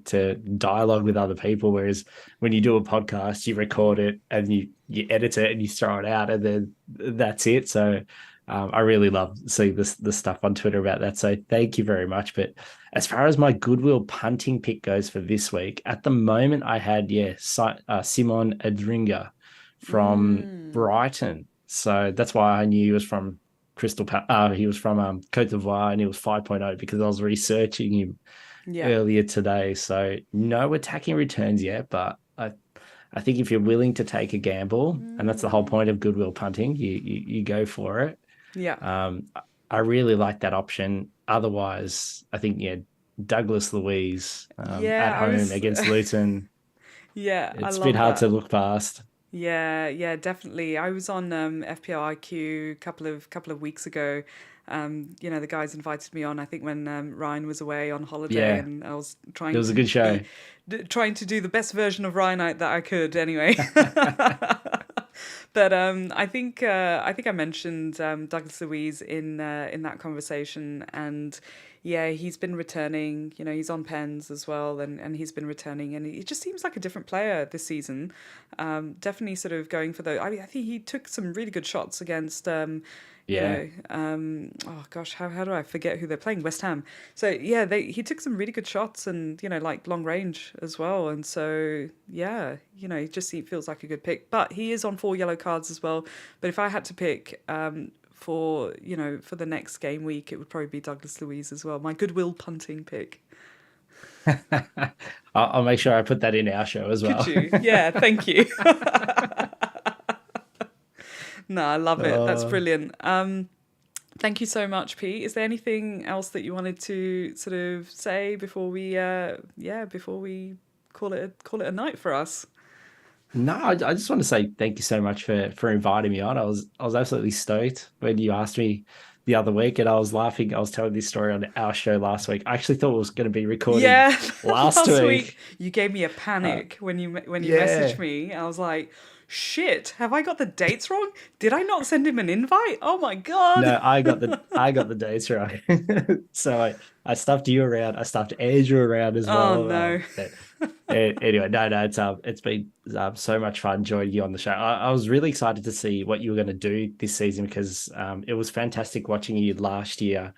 to dialogue with other people, whereas when you do a podcast you record it and you edit it and you throw it out and then that's it. So I really love seeing the stuff on Twitter about that. So thank you very much. But as far as my goodwill punting pick goes for this week, at the moment I had Simon Adringa from Mm, Brighton. So that's why I knew he was from he was from Cote d'Ivoire, and he was 5.0 because I was researching him yeah. earlier today. So no attacking returns yet, but I think if you're willing to take a gamble, and that's the whole Mm, point of goodwill punting, you go for it. yeah. Um, I really like that option. Otherwise, I think Douglas Louise at Yeah, I home was. against Luton. Yeah, I It's a bit love hard to that. look past. Yeah, yeah, definitely. I was on FPL IQ couple of weeks ago. The guys invited me on. I think when Ryan was away on holiday, Yeah, and I was it trying was a to good show. trying to do the best version of Ryan that I could. Anyway. But I think I mentioned Douglas Luiz in that conversation, and yeah, he's been returning. He's on pens as well, and he's been returning, and he just seems like a different player this season. Definitely sort of going for the. I mean, I think he took some really good shots against. Yeah. Oh gosh, how do I forget who they're playing? West Ham. So yeah, he took some really good shots, and like long range as well. And so yeah, he feels like a good pick. But he is on 4 yellow cards as well. But if I had to pick for the next game week, it would probably be Douglas Luiz as well. My goodwill punting pick. I'll make sure I put that in our show as Could well. you? Yeah, thank you. No, I love it. That's Oh, brilliant. Thank you so much, Pete. Is there anything else that you wanted to sort of say before we call it a night for us? no, I just want to say thank you so much for inviting me on. I was absolutely stoked when you asked me the other week, and I was laughing. I was telling this story on our show last week. I actually thought it was going to be recording Yeah, last last week week. you gave me a Uh, panic when you messaged yeah, me. I was like, "Shit, have I got the dates wrong? Did I not send him an invite? Oh my god!" no, I got the dates right. So I stuffed you around. I stuffed Andrew around as Oh well. no. Anyway, no, it's been so much fun joining you on the show. I was really excited to see what you were going to do this season because it was fantastic watching you last year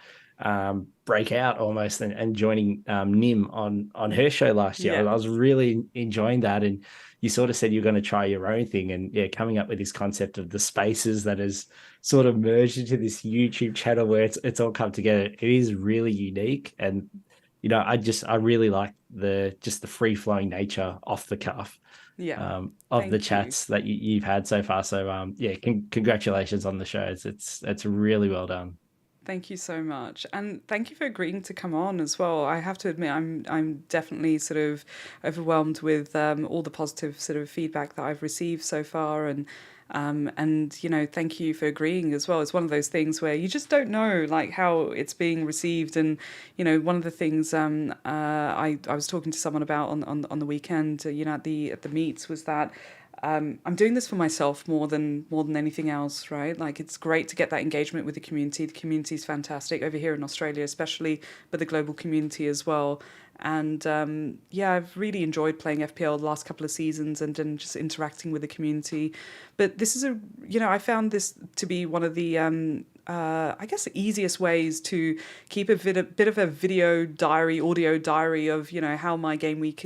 break out almost and joining Nim on her show last year. Yeah, I was really enjoying that, and you sort of said you're going to try your own thing, and yeah, coming up with this concept of the spaces that is sort of merged into this YouTube channel where it's all come together. It is really unique, and I really like the free flowing nature off the cuff yeah. of the Thank you. chats that you've had so far. So yeah, congratulations on the show. It's really well done. Thank you so much, and thank you for agreeing to come on as well. I have to admit, I'm definitely sort of overwhelmed with all the positive sort of feedback that I've received so far, and thank you for agreeing as well. It's one of those things where you just don't know like how it's being received, and one of the things I was talking to someone about on the weekend, at the meets was that. I'm doing this for myself more than anything else, right? Like it's great to get that engagement with the community. The community is fantastic over here in Australia, especially, but the global community as well. And yeah, I've really enjoyed playing FPL the last couple of seasons and then just interacting with the community. But this is I found this to be one of the I guess the easiest ways to keep bit of a video diary, audio diary of how my game weeks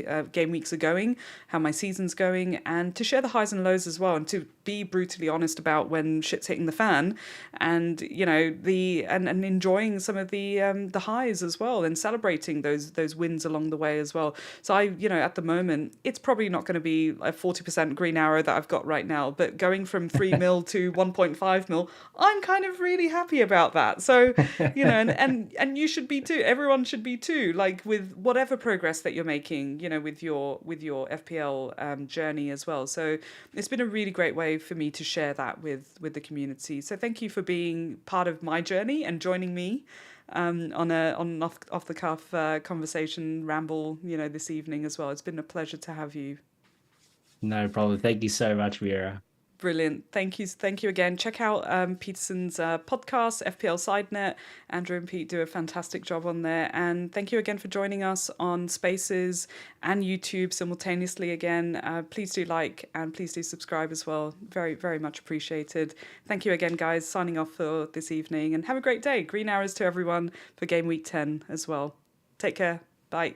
are going, how my season's going, and to share the highs and lows as well, and to be brutally honest about when shit's hitting the fan, and and enjoying some of the highs as well, and celebrating those wins along the way as well. So at the moment it's probably not going to be a 40% green arrow that I've got right now, but going from 3 mil to 1.5 mil, I'm kind of really happy about that. So, and you should be too. Everyone should be too. Like with whatever progress that you're making, with your FPL journey as well. So it's been a really great way for me to share that with the community. So thank you for being part of my journey and joining me on an off the cuff conversation ramble, this evening as well. It's been a pleasure to have you. No problem. Thank you so much, Meera. Brilliant. Thank you again. Check out Peterson's podcast, FPL Side Net. Andrew and Pete do a fantastic job on there. And thank you again for joining us on Spaces and YouTube simultaneously again. Please do like and please do subscribe as well. Very, very much appreciated. Thank you again, guys. Signing off for this evening and have a great day. Green arrows to everyone for game week 10 as well. Take care. Bye.